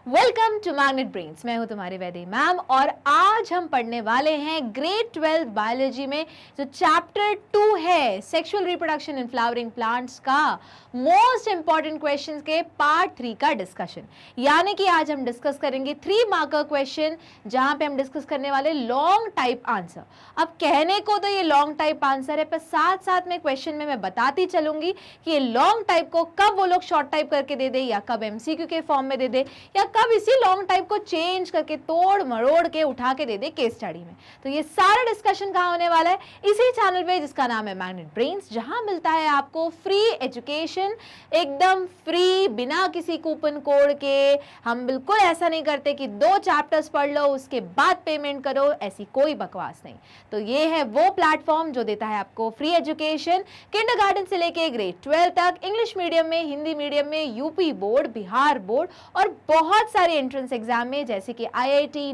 Welcome to magnet brains. मैं हूं तुम्हारी वैदेही मैम और आज हम पढ़ने वाले हैं ग्रेड 12 बायोलॉजी में जो चैप्टर 2 है sexual reproduction in flowering plants का मोस्ट इंपॉर्टेंट क्वेश्चंस के पार्ट 3 का डिस्कशन। यानी कि आज हम डिस्कस करेंगे 3 मार्कर क्वेश्चन जहां पे हम डिस्कस करने वाले लॉन्ग टाइप आंसर। अब कहने को तो ये लॉन्ग टाइप आंसर है, पर साथ साथ में क्वेश्चन में मैं बताती चलूंगी कि ये लॉन्ग टाइप को कब वो लोग शॉर्ट टाइप करके दे दे या कब एमसीक्यू के फॉर्म में दे दे या कब इसी लॉन्ग टाइप को चेंज करके तोड़ मरोड़ के उठा के दे दे केस स्टडी में। तो ये सारा डिस्कशन कहाँ होने वाला है? इसी चैनल पे जिसका नाम है मैग्नेट ब्रेन्स, जहां मिलता है आपको फ्री एजुकेशन, एकदम फ्री, बिना किसी कूपन कोड के। हम बिल्कुल ऐसा नहीं करते कि 2 चैप्टर्स पढ़ लो उसके बाद पेमेंट करो, ऐसी कोई बकवास नहीं। तो ये है वो प्लेटफॉर्म जो देता है आपको फ्री एजुकेशन किंडरगार्टन से लेके ग्रेड 12 तक, इंग्लिश मीडियम में, हिंदी मीडियम में, यूपी बोर्ड, बिहार बोर्ड और बहुत सारे एंट्रेंस एग्जाम में, जैसे कि आईआईटी,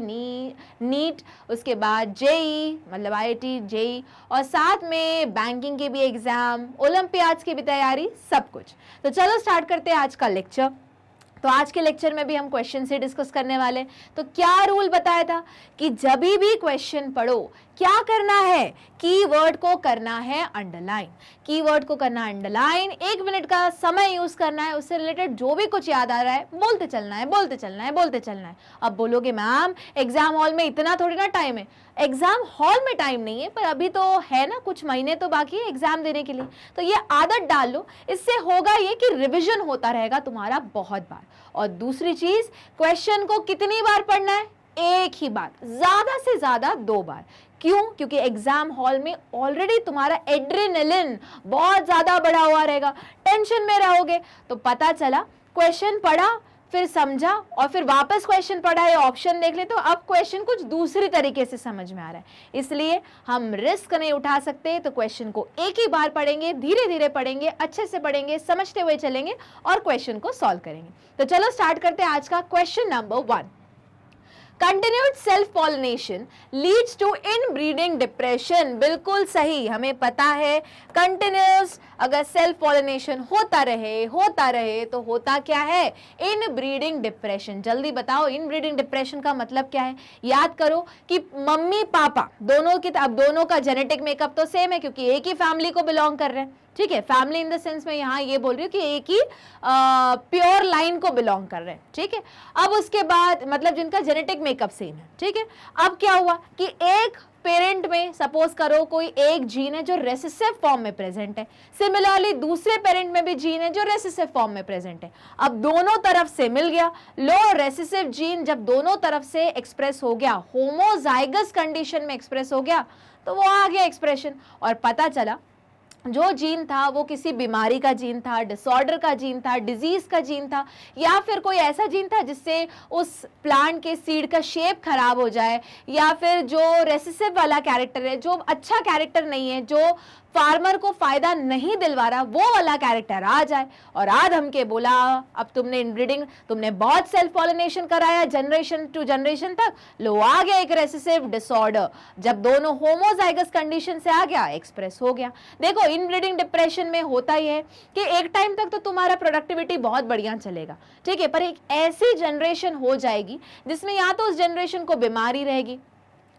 नीट, उसके बाद जेई मतलब आईआईटी जेई, और साथ में बैंकिंग के भी एग्जाम, ओलंपियाड्स की भी तैयारी, सब कुछ। तो चलो स्टार्ट करते हैं आज का लेक्चर। तो आज के लेक्चर में भी हम क्वेश्चन से डिस्कस करने वाले हैं। तो क्या रूल बताया था कि जब भी क्वेश्चन पढ़ो क्या करना है, कीवर्ड को करना है अंडरलाइन। कीवर्ड को करना अंडरलाइन, 1 मिनट का समय यूज करना है, उससे रिलेटेड जो भी कुछ याद आ रहा है बोलते चलना है, बोलते चलना है, बोलते चलना है। अब बोलोगे मैम एग्जाम हॉल में इतना थोड़ी ना टाइम है। एग्जाम हॉल में टाइम नहीं है, पर अभी तो है ना, कुछ महीने तो बाकी है एग्जाम देने के लिए। तो ये आदत डाल लो, इससे होगा ये कि रिविजन होता रहेगा तुम्हारा बहुत बार। और दूसरी चीज, क्वेश्चन को कितनी बार पढ़ना है? एक ही बार, ज्यादा से ज्यादा 2 बार। क्यों? क्योंकि एग्जाम हॉल में ऑलरेडी तुम्हारा एड्रेनलिन बहुत ज्यादा बढ़ा हुआ रहेगा, टेंशन में रहोगे। तो पता चला क्वेश्चन पढ़ा, फिर समझा और फिर वापस क्वेश्चन पढ़ा या ऑप्शन देख ले, तो अब क्वेश्चन कुछ दूसरी तरीके से समझ में आ रहा है। इसलिए हम रिस्क नहीं उठा सकते, तो क्वेश्चन को एक ही बार पढ़ेंगे, धीरे धीरे पढ़ेंगे, अच्छे से पढ़ेंगे, समझते हुए चलेंगे और क्वेश्चन को सॉल्व करेंगे। तो चलो स्टार्ट करते हैं आज का question number 1। Continued self pollination leads to inbreeding depression. बिल्कुल सही, हमें पता है कंटिन्यूस अगर सेल्फ पॉलिनेशन होता रहे तो होता क्या है? Inbreeding depression. जल्दी बताओ इनब्रीडिंग डिप्रेशन का मतलब क्या है? याद करो कि मम्मी पापा दोनों की, अब दोनों का जेनेटिक मेकअप तो सेम है क्योंकि एक ही फैमिली को बिलोंग कर रहे हैं। ठीक है, फैमिली इन द सेंस में यहाँ ये बोल रही हूँ कि एक ही प्योर लाइन को बिलोंग कर रहे हैं। ठीक है, अब उसके बाद मतलब जिनका जेनेटिक मेकअप सेम है। ठीक है, अब क्या हुआ कि एक पेरेंट में सपोज करो कोई एक जीन है जो रेसेसिव फॉर्म में प्रेजेंट है, सिमिलरली दूसरे पेरेंट में भी जीन है जो रेसेसिव फॉर्म में प्रेजेंट है। अब दोनों तरफ से मिल गया, लो रेसेसिव जीन जब दोनों तरफ से एक्सप्रेस हो गया, होमोजाइगस कंडीशन में एक्सप्रेस हो गया, तो वो आ गया एक्सप्रेशन। और पता चला जो जीन था वो किसी बीमारी का जीन था, डिसऑर्डर का जीन था, डिजीज का जीन था, या फिर कोई ऐसा जीन था जिससे उस प्लांट के सीड का शेप खराब हो जाए, या फिर जो रेसेसिव वाला कैरेक्टर है, जो अच्छा कैरेक्टर नहीं है, जो फार्मर को फायदा नहीं दिलवा रहा, वो वाला कैरेक्टर आ जाए। और आज हमके बोला अब तुमने इनब्रीडिंग, तुमने बहुत सेल्फ पॉलिनेशन कराया जनरेशन टू जनरेशन तक, लो आ गया एक रेसेसिव डिसऑर्डर, जब दोनों होमोजाइगस कंडीशन से आ गया, एक्सप्रेस हो गया। देखो इनब्रीडिंग डिप्रेशन में होता ही है कि एक टाइम तक तो तुम्हारा प्रोडक्टिविटी बहुत बढ़िया चलेगा, ठीक है, पर एक ऐसी जनरेशन हो जाएगी जिसमें या तो उस जनरेशन को बीमारी रहेगी,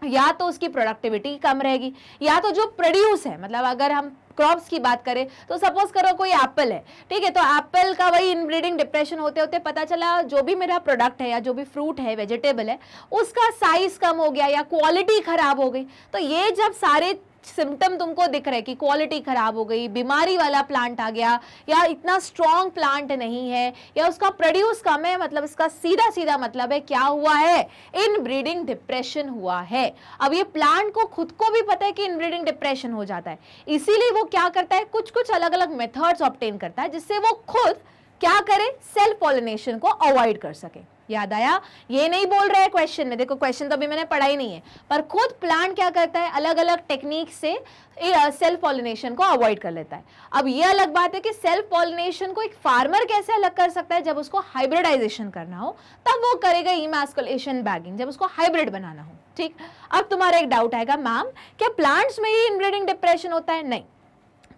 या तो उसकी प्रोडक्टिविटी कम रहेगी, या तो जो प्रोड्यूस है, मतलब अगर हम क्रॉप्स की बात करें तो सपोज करो कोई एप्पल है, ठीक है, तो एप्पल का वही इनब्रीडिंग डिप्रेशन होते होते पता चला जो भी मेरा प्रोडक्ट है या जो भी फ्रूट है, वेजिटेबल है, उसका साइज कम हो गया या क्वालिटी खराब हो गई। तो ये जब सारे सिम्टम तुमको दिख रहे कि क्वालिटी खराब हो गई, बीमारी वाला प्लांट आ गया, या इतना स्ट्रॉन्ग प्लांट नहीं है, या उसका प्रोड्यूस कम है, मतलब इसका सीधा सीधा मतलब है क्या हुआ है? इनब्रीडिंग डिप्रेशन हुआ है। अब ये प्लांट को खुद को भी पता है कि इनब्रीडिंग डिप्रेशन हो जाता है, इसीलिए वो क्या करता है, कुछ कुछ अलग अलग मेथड्स ऑब्टेन करता है जिससे वो खुद क्या करे, सेल्फ पॉलिनेशन को अवॉइड कर सके। याद आया? ये नहीं बोल रहे हैं क्वेश्चन में, देखो क्वेश्चन तो अभी मैंने पढ़ा ही नहीं है, पर खुद प्लांट क्या करता है, अलग अलग टेक्निक से सेल्फ पॉलिनेशन को अवॉइड कर लेता है। अब ये अलग बात है कि सेल्फ पॉलिनेशन को एक फार्मर कैसे अलग कर सकता है, जब उसको हाइब्रिडाइजेशन करना हो तब वो करेगा इमैस्कुलेशन बैगिंग, जब उसको हाइब्रिड बनाना हो। ठीक, अब तुम्हारा एक डाउट आएगा, मैम क्या प्लांट्स में ही इनब्रीडिंग डिप्रेशन होता है? नहीं,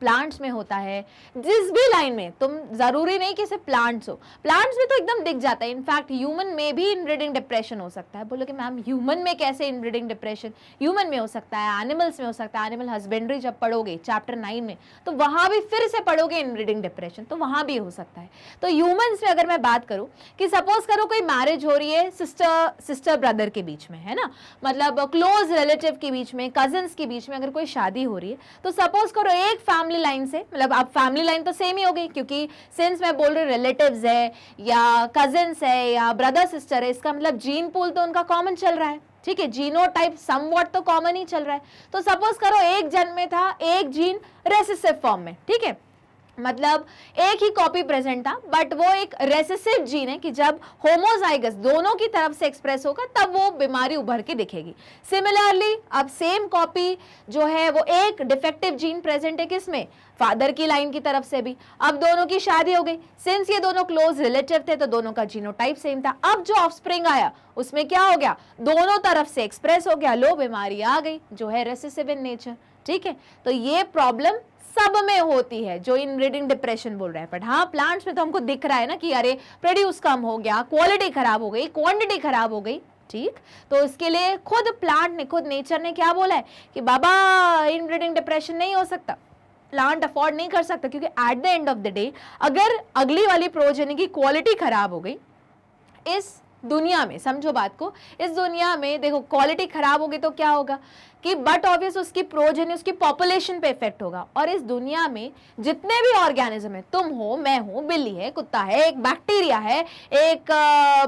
प्लांट्स में होता है, जिस भी लाइन में, तुम जरूरी नहीं कि सिर्फ प्लांट्स हो, प्लांट्स में तो एकदम दिख जाता है। इनफैक्ट ह्यूमन में भी इनब्रीडिंग डिप्रेशन हो सकता है। बोलोगे मैम ह्यूमन में कैसे इनब्रीडिंग डिप्रेशन? ह्यूमन में हो सकता है, एनिमल्स में हो सकता है। एनिमल हस्बेंड्री जब पढ़ोगे चैप्टर 9 में, तो वहां भी फिर से पढ़ोगे इनब्रीडिंग डिप्रेशन, तो वहां भी हो सकता है। तो ह्यूमंस में अगर मैं बात करूं कि सपोज करो कोई मैरिज हो रही है सिस्टर ब्रदर के बीच में, है ना, मतलब क्लोज रिलेटिव के बीच में, कजिन्स के बीच में अगर कोई शादी हो रही है, तो सपोज करो एक फैमिली लाइन से, मतलब अब फैमिली लाइन तो सेम ही हो गई, क्योंकि सिंस मैं बोल रही हूँ रिलेटिव्स है या कजिन्स है या ब्रदर सिस्टर है, इसका मतलब जीन पूल तो उनका कॉमन चल रहा है, ठीक है, जीनोटाइप समवॉट तो कॉमन ही चल रहा है। तो सपोज करो एक जन में था एक जीन रेसेसिव फॉर्म में, ठीक है, मतलब एक ही कॉपी प्रेजेंट था, बट वो एक रेसेसिव जीन है कि जब होमोजाइगस दोनों की तरफ से एक्सप्रेस होगा तब वो बीमारी उभर के दिखेगी। सिमिलरली अब सेम कॉपी जो है वो एक डिफेक्टिव जीन प्रेजेंट है किसमें? फादर की लाइन की तरफ से भी। अब दोनों की शादी हो गई, सिंस ये दोनों क्लोज रिलेटिव थे तो दोनों का जीनोटाइप सेम था। अब जो ऑफस्प्रिंग आया उसमें क्या हो गया? दोनों तरफ से एक्सप्रेस हो गया, लो बीमारी आ गई जो है रेसेसिव इन नेचर, ठीक है। तो ये प्रॉब्लम सब में होती है जो इनब्रीडिंग डिप्रेशन बोल रहे हैं। बट हाँ, प्लांट्स में तो हमको दिख रहा है ना कि अरे प्रोड्यूस कम हो गया, क्वालिटी खराब हो गई, क्वांटिटी खराब हो गई, ठीक। तो इसके लिए खुद प्लांट ने, खुद नेचर ने क्या बोला है कि बाबा इनब्रीडिंग डिप्रेशन नहीं हो सकता, प्लांट अफोर्ड नहीं कर सकता, क्योंकि at the end of the day अगर अगली वाली प्रोजेनी की क्वालिटी खराब हो गई इस दुनिया में, समझो बात को, इस दुनिया में देखो क्वालिटी खराब होगी तो क्या होगा कि बट ऑब्वियस उसकी प्रोजेनी, उसकी पॉपुलेशन पे इफेक्ट होगा। और इस दुनिया में जितने भी ऑर्गेनिज्म है, तुम हो, मैं हूं, बिल्ली है, कुत्ता है, एक बैक्टीरिया है, एक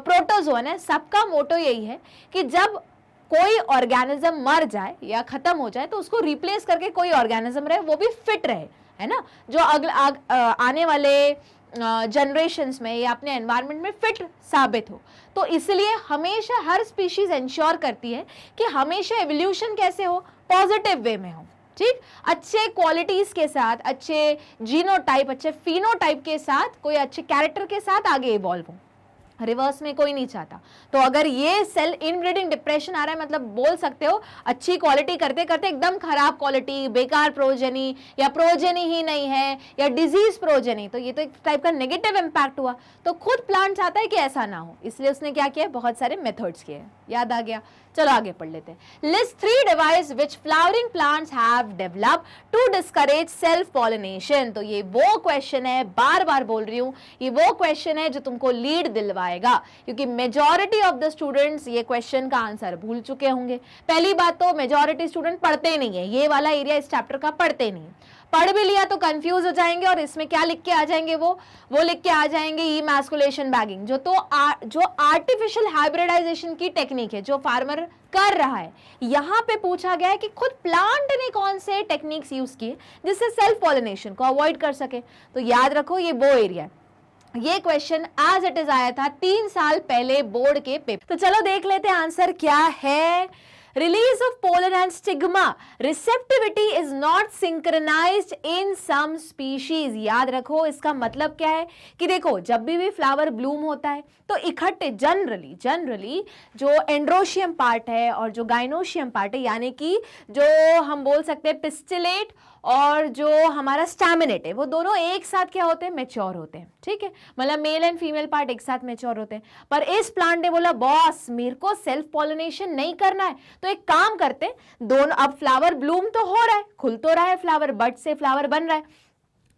प्रोटोजोन है, सबका मोटो यही है कि जब कोई ऑर्गेनिज्म मर जाए या खत्म हो जाए तो उसको रिप्लेस करके कोई ऑर्गेनिज्म रहे, वो भी फिट रहे, है ना, जो आने वाले जनरेशंस में या अपने एनवायरनमेंट में फिट साबित हो। तो इसलिए हमेशा हर स्पीशीज इंश्योर करती है कि हमेशा एवोल्यूशन कैसे हो? पॉजिटिव वे में हो, ठीक, अच्छे क्वालिटीज के साथ, अच्छे जीनोटाइप, अच्छे फिनोटाइप के साथ, कोई अच्छे कैरेक्टर के साथ आगे इवॉल्व हो। रिवर्स में कोई नहीं चाहता। तो अगर ये सेल इनब्रीडिंग डिप्रेशन आ रहा है, मतलब बोल सकते हो अच्छी क्वालिटी करते करते एकदम खराब क्वालिटी, बेकार प्रोजेनी या प्रोजेनी ही नहीं है या डिजीज प्रोजेनी, तो ये तो एक टाइप का नेगेटिव इंपैक्ट हुआ। तो खुद प्लांट चाहता है कि ऐसा ना हो, इसलिए उसने क्या किया? बहुत सारे मेथड्स किए। याद आ गया? चलो आगे पढ़ लेते हैं। List 3 device which flowering plants have developed to discourage self pollination. तो ये वो क्वेश्चन है, बार बार बोल रही हूं, ये वो क्वेश्चन है जो तुमको लीड दिलवाएगा, क्योंकि मेजॉरिटी ऑफ द स्टूडेंट्स ये क्वेश्चन का आंसर भूल चुके होंगे। पहली बात तो मेजॉरिटी स्टूडेंट पढ़ते नहीं है, ये वाला एरिया इस चैप्टर का पढ़ते नहीं, पढ़ भी लिया तो कंफ्यूज हो जाएंगे और इसमें क्या लिख के आ जाएंगे, वो लिख के आ जाएंगे इमैस्कुलेशन बैगिंग, जो आर्टिफिशियल हाइब्रिडाइजेशन की टेक्निक है जो फार्मर कर रहा है। यहां पे पूछा गया है कि खुद प्लांट ने कौन से टेक्निक्स यूज किए जिससे सेल्फ पॉलिनेशन को अवॉइड कर सके। तो याद रखो ये वो एरिया है। ये क्वेश्चन एज इट इज आया था 3 साल पहले बोर्ड के पेपर। तो चलो देख लेते हैं आंसर क्या है। Release of pollen and stigma. Receptivity is not synchronized in some species. याद रखो इसका मतलब क्या है कि देखो जब भी फ्लावर ब्लूम होता है तो इकट्ठे जनरली जो एंड्रोशियम पार्ट है और जो गाइनोशियम पार्ट है, यानी कि जो हम बोल सकते हैं पिस्टिलेट और जो हमारा स्टैमिनेट है, वो दोनों एक साथ क्या होते हैं? मैच्योर होते हैं, ठीक है, मतलब मेल एंड फीमेल पार्ट एक साथ मैच्योर होते हैं। पर इस प्लांट ने बोला बॉस मेरे को सेल्फ पॉलिनेशन नहीं करना है, तो एक काम करते हैं, दोनों, अब फ्लावर ब्लूम तो हो रहा है, खुल तो रहा है फ्लावर, बड से फ्लावर बन रहा है,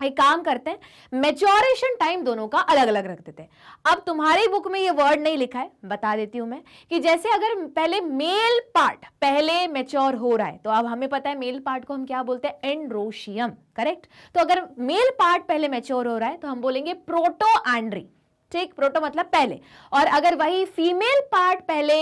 एक काम करते हैं मैच्योरेशन टाइम दोनों का अलग अलग रख देते हैं। अब तुम्हारी बुक में ये वर्ड नहीं लिखा है, बता देती हूं मैं, कि जैसे अगर पहले मेल पार्ट पहले मैच्योर हो रहा है तो अब हमें पता है मेल पार्ट को हम क्या बोलते हैं? Androecium, correct. तो अगर मेल पार्ट पहले मैच्योर हो रहा है तो हम बोलेंगे प्रोटोएंड्री, ठीक, प्रोटो मतलब पहले, और अगर वही फीमेल पार्ट पहले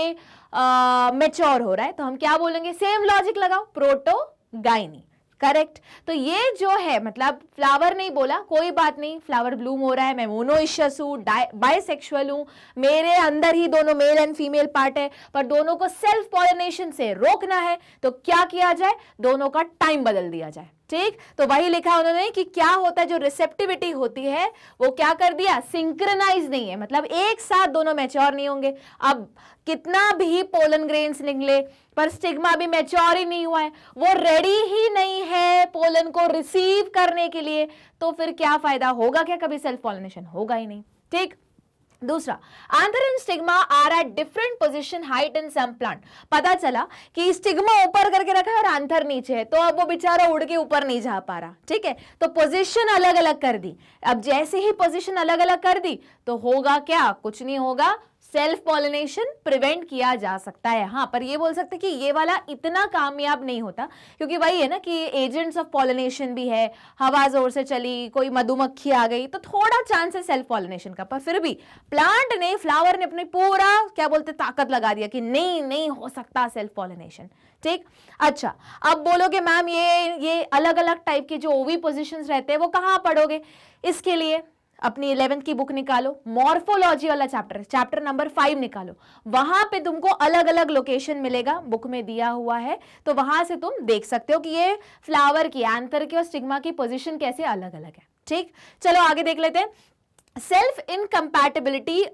मैच्योर हो रहा है तो हम क्या बोलेंगे? सेम लॉजिक लगाओ, प्रोटोगाइनी, करेक्ट। तो ये जो है मतलब फ्लावर नहीं बोला, कोई बात नहीं, फ्लावर ब्लूम हो रहा है, मैं मोनोइशियस हूँ, बाइसेक्सुअल हूँ, मेरे अंदर ही दोनों मेल एंड फीमेल पार्ट है, पर दोनों को सेल्फ पॉलिनेशन से रोकना है तो क्या किया जाए? दोनों का टाइम बदल दिया जाए, ठीक, तो वही लिखा उन्होंने कि क्या होता है, जो रिसेप्टिविटी होती है वो क्या कर दिया, सिंक्रोनाइज नहीं है, मतलब एक साथ दोनों मैच्योर नहीं होंगे। अब कितना भी पोलन ग्रेन्स निकले पर स्टिग्मा भी मैच्योर ही नहीं हुआ है, वो रेडी ही नहीं है पोलन को रिसीव करने के लिए, तो फिर क्या फायदा होगा, क्या कभी सेल्फ पॉलिनेशन होगा ही नहीं। ठीक, दूसरा, anther and stigma are at different position height in some plant. पता चला कि स्टिग्मा ऊपर करके रखा है और आंथर नीचे है, तो अब वो बेचारा उड़ के ऊपर नहीं जा पा रहा। ठीक है, तो पोजीशन अलग अलग कर दी। अब जैसे ही पोजीशन अलग अलग कर दी तो होगा क्या, कुछ नहीं होगा, सेल्फ पॉलिनेशन प्रिवेंट किया जा सकता है। हाँ, पर ये बोल सकते कि ये वाला इतना कामयाब नहीं होता, क्योंकि वही है ना कि एजेंट्स ऑफ पॉलिनेशन भी है, हवा जोर से चली, कोई मधुमक्खी आ गई, तो थोड़ा चांस है सेल्फ पॉलिनेशन का। पर फिर भी प्लांट ने, फ्लावर ने अपनी पूरा क्या बोलते ताकत लगा दिया कि नहीं नहीं हो सकता सेल्फ पॉलिनेशन। ठीक, अच्छा, अब बोलोगे मैम ये अलग अलग टाइप के जो ओवी पोजिशंस रहते हैं वो कहाँ पढ़ोगे, इसके लिए अपनी 11th की बुक निकालो, मॉर्फोलॉजी वाला चैप्टर नंबर 5 निकालो, वहां पे तुमको अलग अलग लोकेशन मिलेगा, बुक में दिया हुआ है, तो वहां से तुम देख सकते हो कि ये फ्लावर की, एंथर की और स्टिग्मा की पोजीशन कैसे अलग अलग है। ठीक, चलो आगे देख लेते हैं। सेल्फ इनकम्पैटिबिलिटी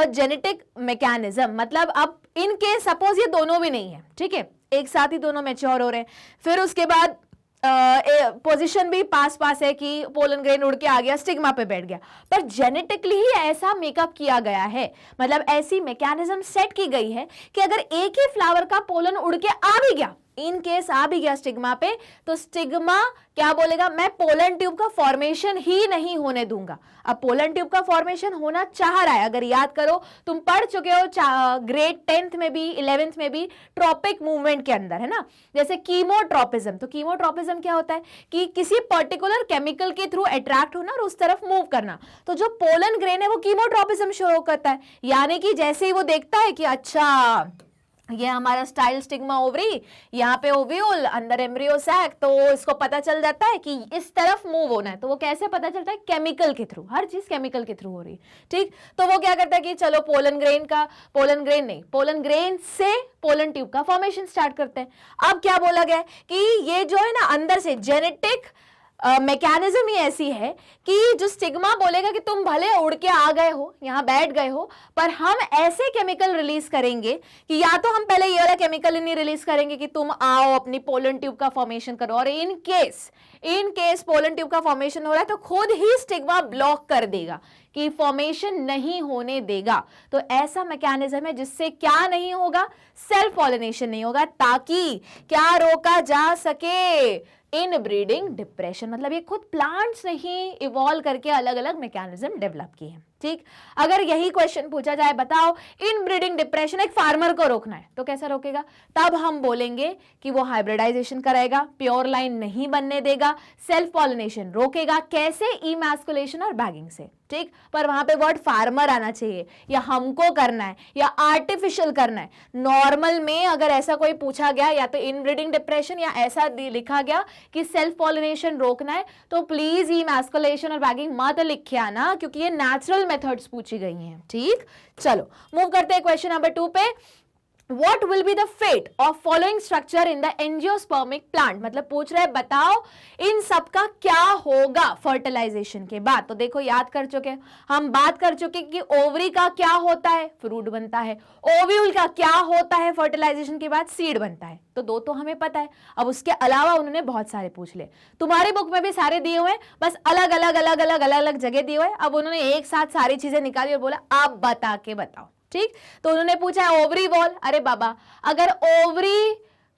जेनेटिक मैकेनिज्म, मतलब अब इनके सपोज ये दोनों भी नहीं है, ठीक है, एक साथ ही दोनों मैच्योर हो रहे हैं, फिर उसके बाद पोजीशन भी पास पास है कि पोलन ग्रेन उड़ के आ गया, स्टिग्मा पे बैठ गया, पर जेनेटिकली ही ऐसा मेकअप किया गया है, मतलब ऐसी मैकेनिज्म सेट की गई है कि अगर एक ही फ्लावर का पोलन उड़ के आ भी गया, इन केस आ भी गया स्टिग्मा पे, तो स्टिग्मा क्या बोलेगा, मैं पोलन ट्यूब का फॉर्मेशन ही नहीं होने दूंगा। अब पोलन ट्यूब का फॉर्मेशन होना चाह रहा है, अगर याद करो तुम पढ़ चुके हो ग्रेड 10th में भी 11th में भी ट्रॉपिक मूवमेंट के अंदर, है ना, जैसे कीमोट्रोपिज्म। तो कीमोट्रोपिज्म क्या होता है कि किसी पर्टिकुलर केमिकल के थ्रू अट्रैक्ट होना और उस तरफ मूव करना, तो जो पोलन ग्रेन है वो कीमोट्रोपिज्म शो करता है, यानी कि जैसे ही वो देखता है कि अच्छा ये हमारा स्टाइल स्टिग्मा ओवरी, यहाँ पे ओव्यूल, अंदर एम्ब्रियो सैक, तो इसको पता चल जाता है कि इस तरफ मूव होना है। तो वो कैसे पता चलता है, केमिकल के थ्रू, हर चीज केमिकल के थ्रू हो रही है। ठीक, तो वो क्या करता है कि चलो पोलन ग्रेन से पोलन ट्यूब का फॉर्मेशन स्टार्ट करते हैं। अब क्या बोला गया है कि ये जो है ना अंदर से जेनेटिक मैकेनिज्म ही ऐसी है कि जो स्टिग्मा बोलेगा कि तुम भले उड़ के आ गए हो, यहाँ बैठ गए हो, पर हम ऐसे केमिकल रिलीज करेंगे कि या तो हम पहले ये वाला केमिकल ही नहीं रिलीज करेंगे कि तुम आओ अपनी पोलन ट्यूब का फॉर्मेशन करो, और इन केस पोलन ट्यूब का फॉर्मेशन हो रहा है तो खुद ही स्टिग्मा ब्लॉक कर देगा कि फॉर्मेशन नहीं होने देगा। तो ऐसा मैकेनिज्म है जिससे क्या नहीं होगा, सेल्फ पॉलिनेशन नहीं होगा, ताकि क्या रोका जा सके, इन ब्रीडिंग डिप्रेशन। मतलब ये खुद प्लांट्स ने ही इवॉल्व करके अलग अलग मैकेनिज्म डेवलप किए हैं। ठीक, अगर यही क्वेश्चन पूछा जाए, बताओ इन ब्रीडिंग डिप्रेशन एक फार्मर को रोकना है तो कैसा रोकेगा, तब हम बोलेंगे कि वो हाइब्रिडाइजेशन कराएगा, प्योर लाइन नहीं बनने देगा, सेल्फ पॉलिनेशन रोकेगा, कैसे, इमैस्कुलेशन और बैगिंग से। ठीक, पर वहां पे वर्ड फार्मर आना चाहिए, या हमको करना है या आर्टिफिशियल करना है। नॉर्मल में अगर ऐसा कोई पूछा गया, या तो इनब्रीडिंग डिप्रेशन या ऐसा लिखा गया कि सेल्फ पॉलिनेशन रोकना है, तो प्लीज इमैस्कुलेशन और बैगिंग मत लिखे आना, क्योंकि ये नेचुरल मेथड्स पूछी गई हैं। ठीक, चलो मूव करते हैं क्वेश्चन नंबर 2 पे। What will be the fate of following structure in the angiospermic plant? मतलब पूछ रहे हैं बताओ इन सब का क्या होगा फर्टिलाइजेशन के बाद। तो देखो याद कर चुके, हम बात कर चुके कि ओवरी का क्या होता है, फ्रूट बनता है, ओव्यूल का क्या होता है फर्टिलाइजेशन के बाद, सीड बनता है। तो दो तो हमें पता है, अब उसके अलावा उन्होंने बहुत सारे पूछ ले, तुम्हारी बुक में भी सारे दिए हुए, बस अलग अलग जगह दिए हुए। अब उन्होंने एक साथ सारी चीजें निकाली और बोला आप बता के बताओ। ठीक, तो उन्होंने पूछा है ओवरी वॉल। अरे बाबा, अगर ओवरी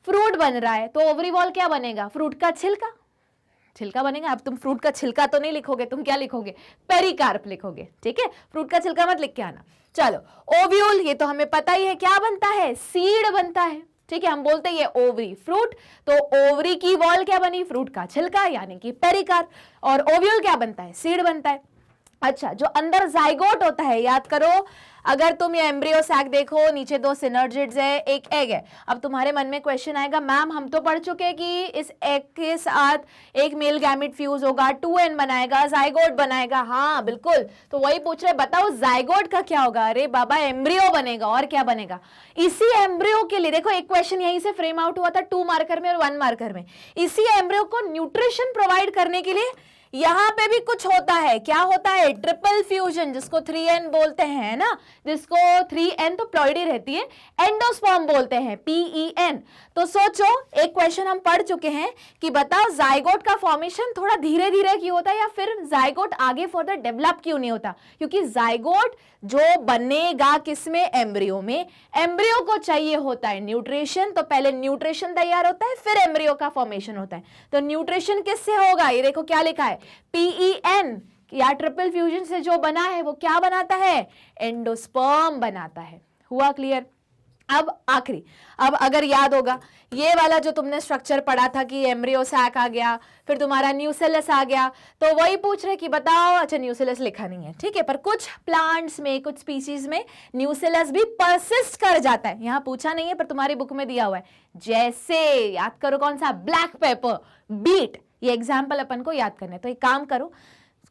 फ्रूट बन रहा है तो ओवरी वॉल क्या बनेगा, फ्रूट का छिलका बनेगा। अब तुम फ्रूट का छिलका तो नहीं लिखोगे, तुम क्या लिखोगे, पेरिकार्प लिखोगे। ठीक है, फ्रूट का छिलका मत लिख के आना। चलो ओव्यूल, ये तो हमें पता ही है क्या बनता है, सीड बनता है। ठीक है, हम बोलते हैं ये ओवरी फ्रूट, तो ओवरी की वॉल क्या बनी, फ्रूट का छिलका यानी कि पेरिकार्प, और ओव्यूल क्या बनता है, सीड बनता है। अच्छा, जो अंदर जाइगोट होता है, याद करो, अगर तुम ये एम्ब्रियो सैक देखो, नीचे 2 सिनर्जिड्स है, एक एग है। अब तुम्हारे मन में क्वेश्चन आएगा, मैम हम तो पढ़ चुके हैं कि इस एग के साथ एक मेल गैमेट फ्यूज होगा, 2n बनाएगा, जाइगोट बनाएगा। हाँ बिल्कुल, तो वही पूछ रहे, बताओ जाइगोट का क्या होगा? अरे बाबा, एम्ब्रियो बनेगा, और क्या बनेगा? इसी एम्ब्रियो के लिए देखो, एक क्वेश्चन यहीं से फ्रेम आउट हुआ था 2 मार्कर में और 1 मार्कर में। इसी एम्ब्रियो को न्यूट्रिशन प्रोवाइड करने के लिए यहां पे भी कुछ होता है। क्या होता है? ट्रिपल फ्यूजन, जिसको 3n बोलते हैं ना, जिसको 3n तो प्लॉइडी रहती है, एंडोस्पर्म बोलते हैं, PEN। तो सोचो, एक क्वेश्चन हम पढ़ चुके हैं कि बताओ जाइगोट का फॉर्मेशन थोड़ा धीरे धीरे क्यों होता है, या फिर जाइगोट आगे फर्दर डेवलप क्यों नहीं होता? क्योंकि जाइगोट जो बनेगा किसमें? एम्ब्रियो में। एम्ब्रियो को चाहिए होता है न्यूट्रिशन, तो पहले न्यूट्रिशन तैयार होता है, फिर एम्ब्रियो का फॉर्मेशन होता है। तो न्यूट्रिशन किससे होगा? ये देखो क्या लिखा है, PEN, या ट्रिपल फ्यूजन से जो बना है वो क्या बनाता है? एंडोस्पर्म बनाता है। हुआ क्लियर? अब आखिरी, अब अगर याद होगा, ये वाला जो तुमने स्ट्रक्चर पढ़ा था कि एम्ब्रियो सैक आ गया, फिर तुम्हारा न्यूसेलस आ गया, तो वही पूछ रहे कि बताओ, अच्छा न्यूसेलस लिखा नहीं है, ठीक है, पर कुछ प्लांट्स में, कुछ स्पीशीज में न्यूसेलस भी परसिस्ट कर जाता है। यहां पूछा नहीं है पर तुम्हारी बुक में दिया हुआ है। जैसे याद करो, कौन सा? Black pepper, beet. ये एग्जाम्पल अपन को याद करने, तो एक काम करो,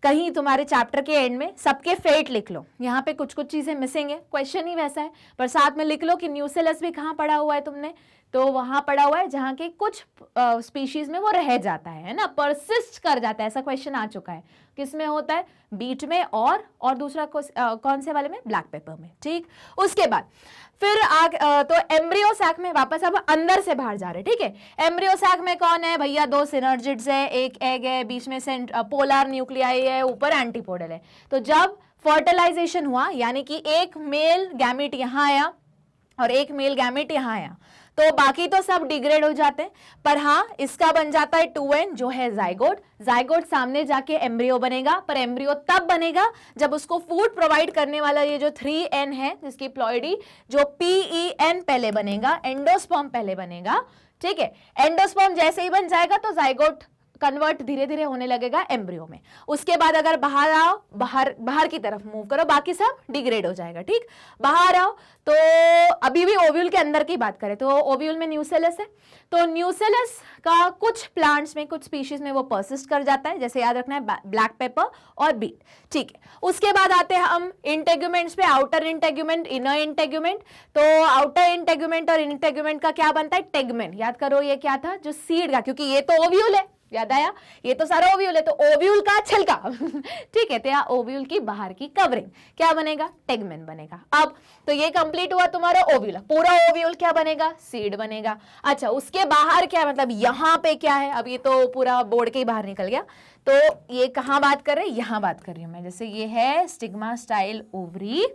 कहीं तुम्हारे चैप्टर के एंड में सबके फेट लिख लो। यहाँ पे कुछ कुछ चीजें मिसिंग है, क्वेश्चन ही वैसा है, पर साथ में लिख लो कि न्यूसेलस भी कहाँ पढ़ा हुआ है तुमने, तो वहां पढ़ा हुआ है जहाँ के कुछ स्पीशीज में वो रह जाता है ना, परसिस्ट कर जाता है। ऐसा क्वेश्चन आ चुका है, किसमें होता है? बीट में, और दूसरा कौन से वाले में? ब्लैक पेपर में। ठीक, उसके बाद फिर तो एम्ब्रियो सैक में वापस अब अंदर से बाहर जा रहे, ठीक है। एम्ब्रियो सैक में कौन है भैया? 2 सिनर्जिड्स है, एक एग है, बीच में पोलर न्यूक्लियाई है, ऊपर एंटीपोडल है। तो जब फर्टिलाइजेशन हुआ, यानी कि एक मेल गैमेट यहां आया और एक मेल गैमेट यहां आया, तो बाकी तो सब डिग्रेड हो जाते हैं, पर हाँ इसका बन जाता है 2n जो है जाइगोट। जाइगोट सामने जाके एम्ब्रियो बनेगा, पर एम्ब्रियो तब बनेगा जब उसको फूड प्रोवाइड करने वाला ये जो 3n है, जिसकी प्लॉइडी, जो PEN पहले बनेगा, एंडोस्पर्म पहले बनेगा, ठीक है। एंडोस्पर्म जैसे ही बन जाएगा तो जाइगोट कन्वर्ट धीरे धीरे होने लगेगा एम्ब्रियो में। उसके बाद अगर बाहर आओ, बाहर की तरफ मूव करो, बाकी सब डिग्रेड हो जाएगा। ठीक, बाहर आओ तो अभी भी ओव्यूल के अंदर की बात करें तो ओव्यूल में न्यूसेलस है, तो न्यूसेलस का कुछ प्लांट्स में, कुछ स्पीशीज में वो परसिस्ट कर जाता है, जैसे याद रखना है ब्लैक पेपर और बीट। ठीक है, उसके बाद आते हैं हम इंटेग्यूमेंट्स पे, आउटर इंटेग्यूमेंट, इनर इंटेग्यूमेंट। तो आउटर इंटेग्यूमेंट और इंटेग्यूमेंट का क्या बनता है? टेगमेन। याद करो ये क्या था? जो सीड का, क्योंकि ये तो ओव्यूल है, याद आया, ये तो सारा ओव्यूल है, तो ओव्यूल का छिलका ठीक है, तो या ओव्यूल की बाहर की कवरिंग क्या बनेगा? टेगमेन बनेगा। अब तो ये कंप्लीट हुआ तुम्हारा ओव्यूल, पूरा ओव्यूल क्या बनेगा? सीड बनेगा। अच्छा, उसके बाहर क्या, मतलब यहाँ पे क्या है? अब ये तो पूरा बोर्ड के ही बाहर निकल गया, तो ये कहाँ बात कर रहे हैं? यहाँ बात कर रही हूँ मैं। जैसे ये है स्टिग्मा स्टाइल ओवरी,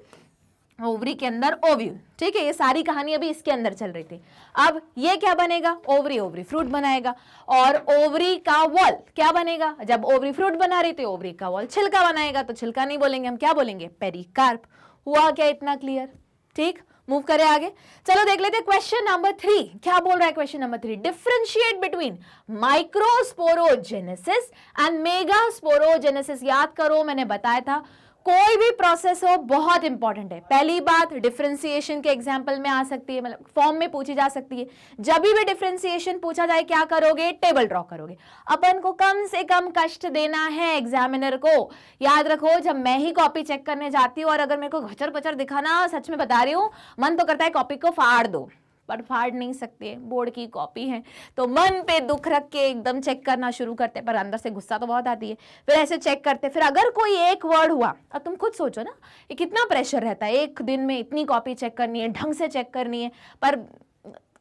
ओवरी के अंदर ओव्यूल, ठीक है, ये सारी कहानी अभी इसके अंदर चल रही थी। अब ये क्या बनेगा? ओवरी, ओवरी फ्रूट बनाएगा, और ओवरी का वॉल क्या बनेगा? जब ओवरी फ्रूट बना रही थी, ओवरी का वॉल छिलका बनाएगा, तो छिलका नहीं बोलेंगे हम, क्या बोलेंगे? पेरिकार्प। हुआ क्या इतना क्लियर? ठीक, मूव करें आगे, चलो देख लेते हैं क्वेश्चन नंबर 3 क्या बोल रहा है। Question number 3, differentiate between microsporogenesis and megasporogenesis. याद करो, मैंने बताया था कोई भी प्रोसेस हो बहुत इंपॉर्टेंट है। पहली बात, डिफरेंशिएशन के एग्जांपल में आ सकती है, मतलब फॉर्म में पूछी जा सकती है। जब भी डिफरेंशिएशन पूछा जाए क्या करोगे? टेबल ड्रॉ करोगे। अपन को कम से कम कष्ट देना है एग्जामिनर को। याद रखो, जब मैं ही कॉपी चेक करने जाती हूँ और अगर मेरे को घचर पचर दिखाना, सच में बता रही हूँ, मन तो करता है कॉपी को फाड़ दो, पर फाड़ नहीं सकते, बोर्ड की कॉपी है, तो मन पे दुख रख के एकदम चेक करना शुरू करते, पर अंदर से गुस्सा तो बहुत आती है। फिर ऐसे चेक करते, फिर अगर कोई एक वर्ड हुआ, अब तुम खुद सोचो ना, ये कितना प्रेशर रहता है, एक दिन में इतनी कॉपी चेक करनी है, ढंग से चेक करनी है। पर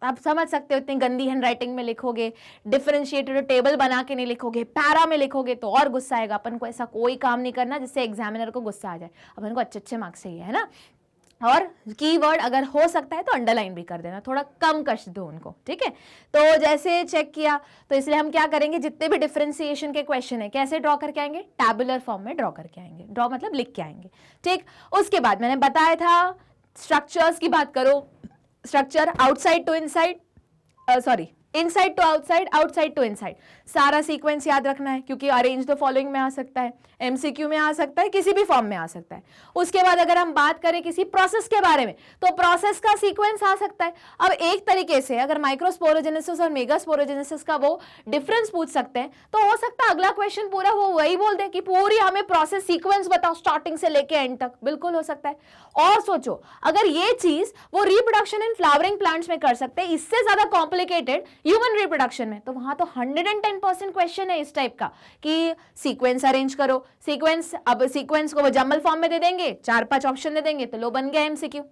आप समझ सकते हो, इतनी गंदी हैंडराइटिंग में लिखोगे, डिफरेंशिएटेड टेबल बना के नहीं लिखोगे, पैरा में लिखोगे तो और गुस्सा आएगा। अपन को ऐसा कोई काम नहीं करना जिससे एग्जामिनर को गुस्सा आ जाए। अपन को अच्छे अच्छे मार्क्स चाहिए, है ना। और कीवर्ड अगर हो सकता है तो अंडरलाइन भी कर देना, थोड़ा कम कष्ट दो उनको, ठीक है। तो जैसे चेक किया, तो इसलिए हम क्या करेंगे, जितने भी डिफरेंशिएशन के क्वेश्चन है कैसे ड्रॉ करके आएंगे? टैबुलर फॉर्म में ड्रॉ करके आएंगे। ड्रॉ मतलब लिख के आएंगे, ठीक। उसके बाद मैंने बताया था स्ट्रक्चर्स की बात करो, structure outside to inside, sorry inside to outside, outside to inside, सारा सीक्वेंस याद रखना है क्योंकि अरेंज द फॉलोइंग में आ सकता है, एमसीक्यू में आ सकता है, किसी भी फॉर्म में आ सकता है। उसके बाद अगर हम बात करें किसी प्रोसेस के बारे में तो प्रोसेस का सीक्वेंस आ सकता है। अब एक तरीके से अगर माइक्रोस्पोरोजेनेसिस और मेगास्पोरोजेनेसिस का वो डिफरेंस पूछ सकते हैं तो हो सकता है अगला क्वेश्चन पूरा वो वही बोल दे कि पूरी हमें प्रोसेस सीक्वेंस बताओ स्टार्टिंग से लेके एंड तक, बिल्कुल हो सकता है। और सोचो अगर ये चीज वो रिप्रोडक्शन इन फ्लावरिंग प्लांट्स में कर सकते हैं, इससे ज्यादा कॉम्प्लिकेटेड ह्यूमन रिप्रोडक्शन में, तो वहां तो 110% क्वेश्चन है इस टाइप का कि सीक्वेंस अरेंज करो, सीक्वेंस, अब सीक्वेंस को वो जम्बल फॉर्म में दे देंगे, 4-5 ऑप्शन दे देंगे तो लो बन गया एमसीक्यू।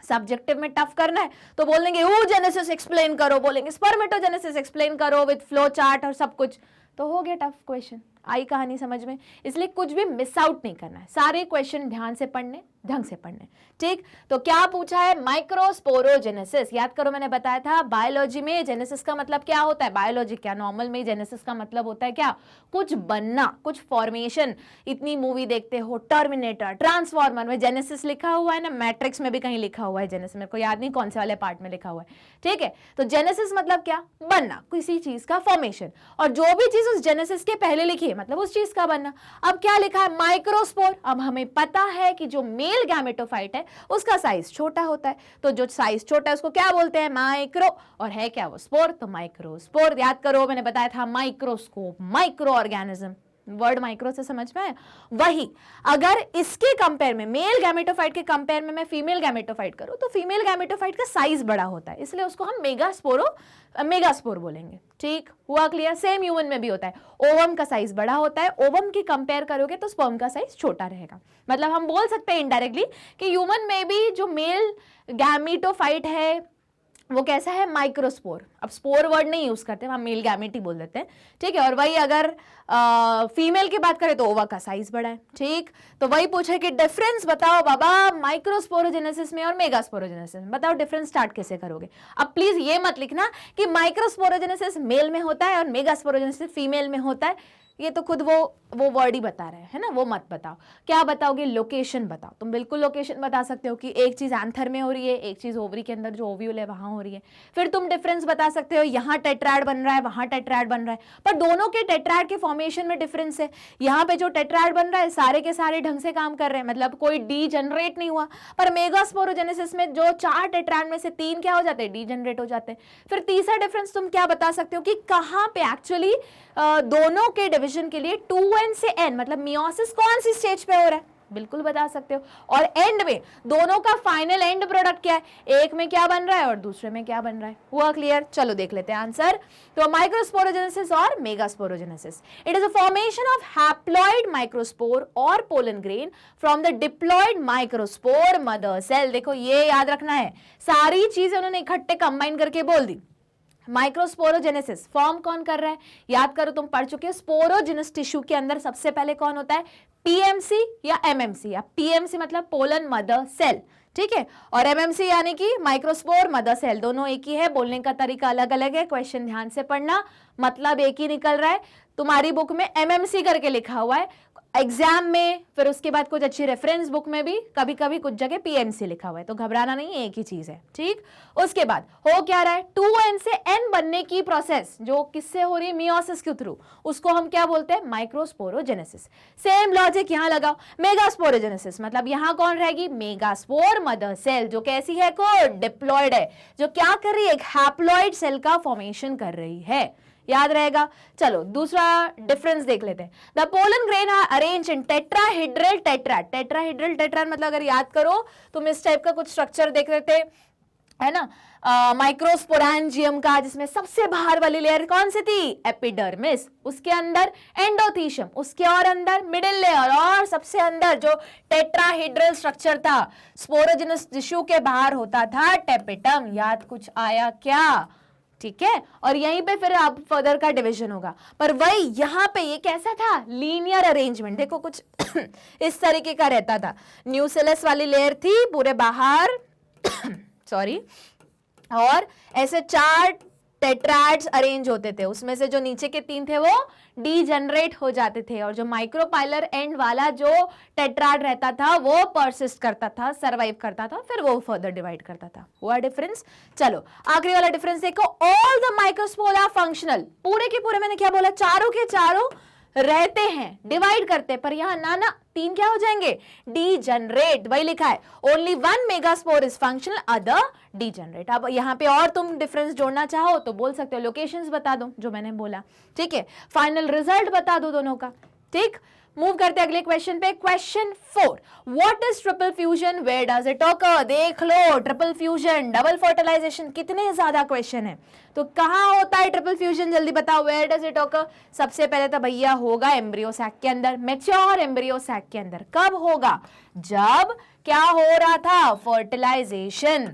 सब्जेक्टिव में टफ करना है तो बोलेंगे oogenesis एक्सप्लेन करो, बोलेंगे स्पर्मेटोजेनेसिस एक्सप्लेन करो विद फ्लो चार्ट और सब कुछ, तो हो गया टफ क्वेश्चन। आई कहानी समझ में? इसलिए कुछ भी मिस आउट नहीं करना है, सारे क्वेश्चन ध्यान से पढ़ने, ढंग से पढ़ने, ठीक। तो क्या पूछा है? माइक्रोस्पोरोजेनेसिस। याद करो मैंने बताया था बायोलॉजी में जेनेसिस का मतलब क्या होता है, बायोलॉजी क्या नॉर्मल में जेनेसिस का मतलब होता है क्या, कुछ बनना, कुछ फॉर्मेशन। इतनी मूवी देखते हो, टर्मिनेटर, ट्रांसफॉर्मर में जेनेसिस लिखा हुआ है ना, मैट्रिक्स में भी कहीं लिखा हुआ है जेनेसिस, मेरे को याद नहीं कौन से वाले पार्ट में लिखा हुआ है, ठीक है। तो जेनेसिस मतलब क्या? बनना, किसी चीज का फॉर्मेशन, और जो भी चीज उस जेनेसिस के पहले लिखी है मतलब उस चीज का बनना। अब क्या लिखा है? माइक्रोस्पोर। अब हमें पता है कि जो मेल गैमेटोफाइट है उसका साइज छोटा होता है, तो जो साइज छोटा है उसको क्या बोलते हैं? माइक्रो। और है क्या वो? स्पोर, तो माइक्रोस्पोर। याद करो मैंने बताया था microscope, micro organism, word micro से समझ में आया? वही अगर इसके कंपेयर में मेल गैमेटोफाइट के कंपेयर में मैं फीमेल गैमेटोफाइट करूं तो फीमेल गैमेटोफाइट का साइज बड़ा होता है, इसलिए उसको हम मेगास्पोर बोलेंगे, ठीक हुआ क्लियर? सेम ह्यूमन में भी होता है, ओवम का साइज बड़ा होता है, ओवम की कंपेयर करोगे तो स्पर्म का साइज छोटा रहेगा। मतलब हम बोल सकते हैं इनडायरेक्टली कि ह्यूमन में भी जो मेल गैमेटोफाइट है वो कैसा है? माइक्रोस्पोर। अब स्पोर वर्ड नहीं यूज करते, हम मेल गैमेट ही बोल देते हैं, ठीक है। और वही अगर फीमेल की बात करें तो ओवा का साइज बड़ा है, ठीक। तो वही पूछे कि डिफरेंस बताओ बाबा माइक्रोस्पोरोजेनेसिस में और मेगास्पोरोजेनेसिस में, बताओ डिफरेंस स्टार्ट कैसे करोगे। अब प्लीज ये मत लिखना कि माइक्रोस्पोरोजेनेसिस मेल में होता है और मेगास्पोरोजेनेसिस फीमेल में होता है, ये तो खुद वो वर्ड ही बता रहे हैं ना, वो मत बताओ। क्या बताओगे? लोकेशन बताओ। तुम बिल्कुल लोकेशन बता सकते हो कि एक चीज एंथर में हो रही है, एक चीज ओवरी के अंदर जो ओव्यूल है वहां हो रही है। फिर तुम डिफरेंस बता सकते हो, यहाँ टेट्राड बन रहा है, वहां टेट्राड बन रहा है, पर दोनों के टेट्राड के फॉर्मेशन में डिफरेंस है। यहाँ पे जो टेट्राड बन रहा है सारे के सारे ढंग से काम कर रहे हैं, मतलब कोई डी जनरेट नहीं हुआ, पर मेगास्पोरोजेनेसिस में जो 4 टेट्राड में से 3 क्या हो जाते हैं? डी जनरेट हो जाते हैं। फिर तीसरा डिफरेंस तुम क्या बता सकते हो कि कहां पे एक्चुअली दोनों के डिवीजन के लिए 2n से n मतलब मियोसिस कौन सी स्टेज पे हो रहा है, बिल्कुल बता सकते हो। और एंड में दोनों का फाइनल एंड प्रोडक्ट क्या है, एक में क्या बन रहा है और दूसरे में क्या बन रहा है। हुआ क्लियर? चलो देख लेते हैं आंसर। तो माइक्रोस्पोरोजेनेसिस और megasporogenesis, it is a formation of haploid microspore और pollen grain from the diploid microspore mother cell. देखो ये याद रखना है, सारी चीजें उन्होंने इकट्ठे कंबाइन करके बोल दी। माइक्रोस्पोरोजेनेसिस फॉर्म कौन कर रहा है? याद करो तुम पढ़ चुके हो, स्पोरोजिनस टिश्यू के अंदर सबसे पहले कौन होता है? पीएमसी या एमएमसी। या पीएमसी मतलब पोलन मदर सेल, ठीक है, और एमएमसी यानी कि माइक्रोस्पोर मदर सेल, दोनों एक ही है, बोलने का तरीका अलग अलग है। क्वेश्चन ध्यान से पढ़ना, मतलब एक ही निकल रहा है। तुम्हारी बुक में एमएमसी करके लिखा हुआ है, एग्जाम में फिर उसके बाद कुछ अच्छी रेफरेंस बुक में भी कभी कभी कुछ जगह पीएमसी लिखा हुआ है, तो घबराना नहीं, एक ही चीज है, ठीक। उसके बाद हो क्या रहा है? 2n से n बनने की प्रोसेस जो किससे हो रही है? मियोसिस के थ्रू, उसको हम क्या बोलते हैं? माइक्रोस्पोरोजेनेसिस। सेम लॉजिक यहां लगाओ। मेगास्पोरोजेनेसिस मतलब यहां कौन रहेगी? मेगास्पोर मदर सेल, जो कैसी है? को डिप्लॉयड है, जो क्या कर रही है? एक हैप्लॉइड सेल का फॉर्मेशन कर रही है, याद रहेगा। चलो दूसरा डिफरेंस देख लेते हैं। The pollen grain are arrange in tetrahedral tetrad. Tetrahedral tetrad मतलब अगर याद करो तुम इस टाइप का कुछ स्ट्रक्चर देख रहे थे, है ना, माइक्रोस्पोरेंजियम का, जिसमें सबसे बाहर वाली लेयर कौन सी थी? एपिडर्मिस, उसके अंदर एंडोथीशियम, उसके और अंदर मिडिल लेयर, और सबसे अंदर जो टेट्राहेड्रल स्ट्रक्चर था स्पोरोजिनस टिश्यू के बाहर होता था टेपिटम। याद कुछ आया क्या? ठीक है, और यहीं पे फिर अब फर्दर का डिवीजन होगा। पर वही यहाँ पे ये कैसा था? Linear arrangement. देखो कुछ इस तरीके का रहता था, न्यूसेलस वाली लेयर थी पूरे बाहर सॉरी, और ऐसे 4 टेट्राड्स अरेंज होते थे, उसमें से जो नीचे के 3 थे वो डीजनरेट हो जाते थे, और जो माइक्रोपाइलर एंड वाला जो टेट्राड रहता था वो परसिस्ट करता था, सरवाइव करता था, फिर वो फर्दर डिवाइड करता था। हुआ डिफरेंस। चलो आखिरी वाला डिफरेंस देखो, all the microspore are functional, पूरे के पूरे मैंने क्या बोला, चारों के चारों रहते हैं, डिवाइड करते हैं, पर यहां ना 3 क्या हो जाएंगे, डीजनरेट, वही लिखा है, only 1 megaspore is functional, other degenerate. अब यहाँ पे और तुम डिफरेंस जोड़ना चाहो तो बोल सकते हो, लोकेशंस बता दो जो मैंने बोला, ठीक है, फाइनल रिजल्ट बता दो दोनों का, ठीक। मूव करते अगले क्वेश्चन पे, question 4, what is triple fusion, where does it occur. देख लो, ट्रिपल फ्यूजन, डबल फर्टिलाइजेशन, कितने ज्यादा क्वेश्चन है, तो कहाँ होता है ट्रिपल फ्यूजन, जल्दी बताओ, वेयर डज इट ऑकर। सबसे पहले तो भैया होगा एम्ब्रियो सैक के अंदर, मैच्योर एम्ब्रियो सैक के अंदर। कब होगा, जब क्या हो रहा था, फर्टिलाइजेशन।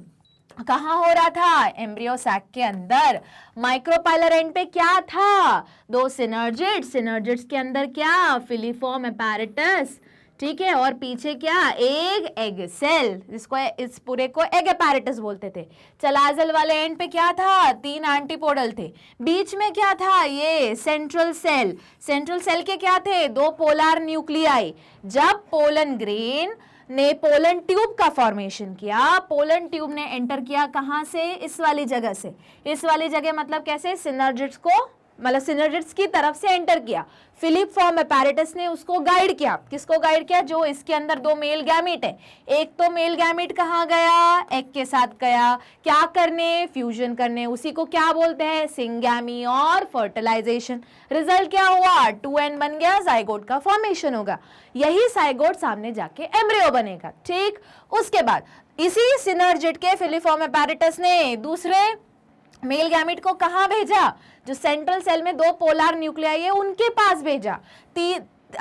कहां हो रहा था, एम्ब्रियो सैक के अंदर। माइक्रोपाइलर एंड पे क्या था, 2 सिनर्जिड्स, सिनर्जिड्स के अंदर क्या, फिलीफॉर्म अपैरेटस, ठीक है, और पीछे क्या, एग सेल, जिसको इस पूरे को एग अपैरेटस बोलते थे। चलाजल वाले एंड पे क्या था, 3 एंटीपोडल थे, बीच में क्या था, ये सेंट्रल सेल, सेंट्रल सेल के क्या थे, 2 पोलर न्यूक्लियाई। जब पोलन ग्रेन ने पोलन ट्यूब का फॉर्मेशन किया, पोलन ट्यूब ने एंटर किया कहां से, इस वाली जगह से, इस वाली जगह मतलब कैसे, सिनर्जिड्स को, मतलब सिनर्जिड्स की तरफ से एंटर किया, फिलिपफॉर्म अपैरेटस ने उसको गाइड किया। किसको गाइड किया, जो इसके अंदर 2 मेल गैमीट है, एक तो मेल गैमीट कहाँ गया, एग के साथ गया, क्या करने, फ्यूजन करने, उसी को क्या बोलते हैं, सिंगैमी और फर्टिलाइजेशन। रिजल्ट क्या हुआ, 2n बन गया, जाइगोट का फॉर्मेशन होगा, यही जाइगोट सामने जाके एम्ब्रियो बनेगा, ठीक। उसके बाद इसी सिनर्जिड के फिलिफॉर्म अपैरेटस ने दूसरे मेल गैमिट को कहां भेजा, जो सेंट्रल सेल में 2 पोलर न्यूक्लियाई है उनके पास भेजा।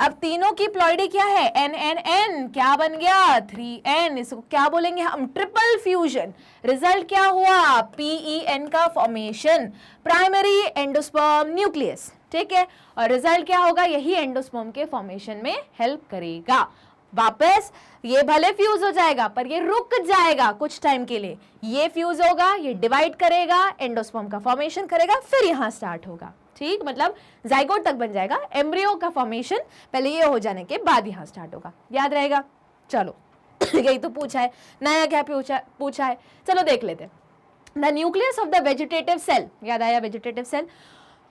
अब तीनों की प्लॉइडी क्या है, एन एन एन, क्या बन गया, 3n, इसको क्या बोलेंगे हम, ट्रिपल फ्यूजन। रिजल्ट क्या हुआ, PEN का फॉर्मेशन, प्राइमरी एंडोस्पर्म न्यूक्लियस, ठीक है, और रिजल्ट क्या होगा, यही एंडोस्पर्म के फॉर्मेशन में हेल्प करेगा। वापस ये भले फ्यूज हो जाएगा पर ये रुक जाएगा कुछ टाइम के लिए, ये फ्यूज होगा, ये डिवाइड करेगा, एंडोस्पर्म का फॉर्मेशन करेगा, फिर यहां स्टार्ट होगा, ठीक, मतलब जाइगोट तक बन जाएगा, एम्ब्रियो का फॉर्मेशन पहले ये हो जाने के बाद यहां स्टार्ट होगा, याद रहेगा। चलो यही तो पूछा है, नया क्या पूछा है, चलो देख लेते हैं। The nucleus of the vegetative cell, याद आया vegetative cell,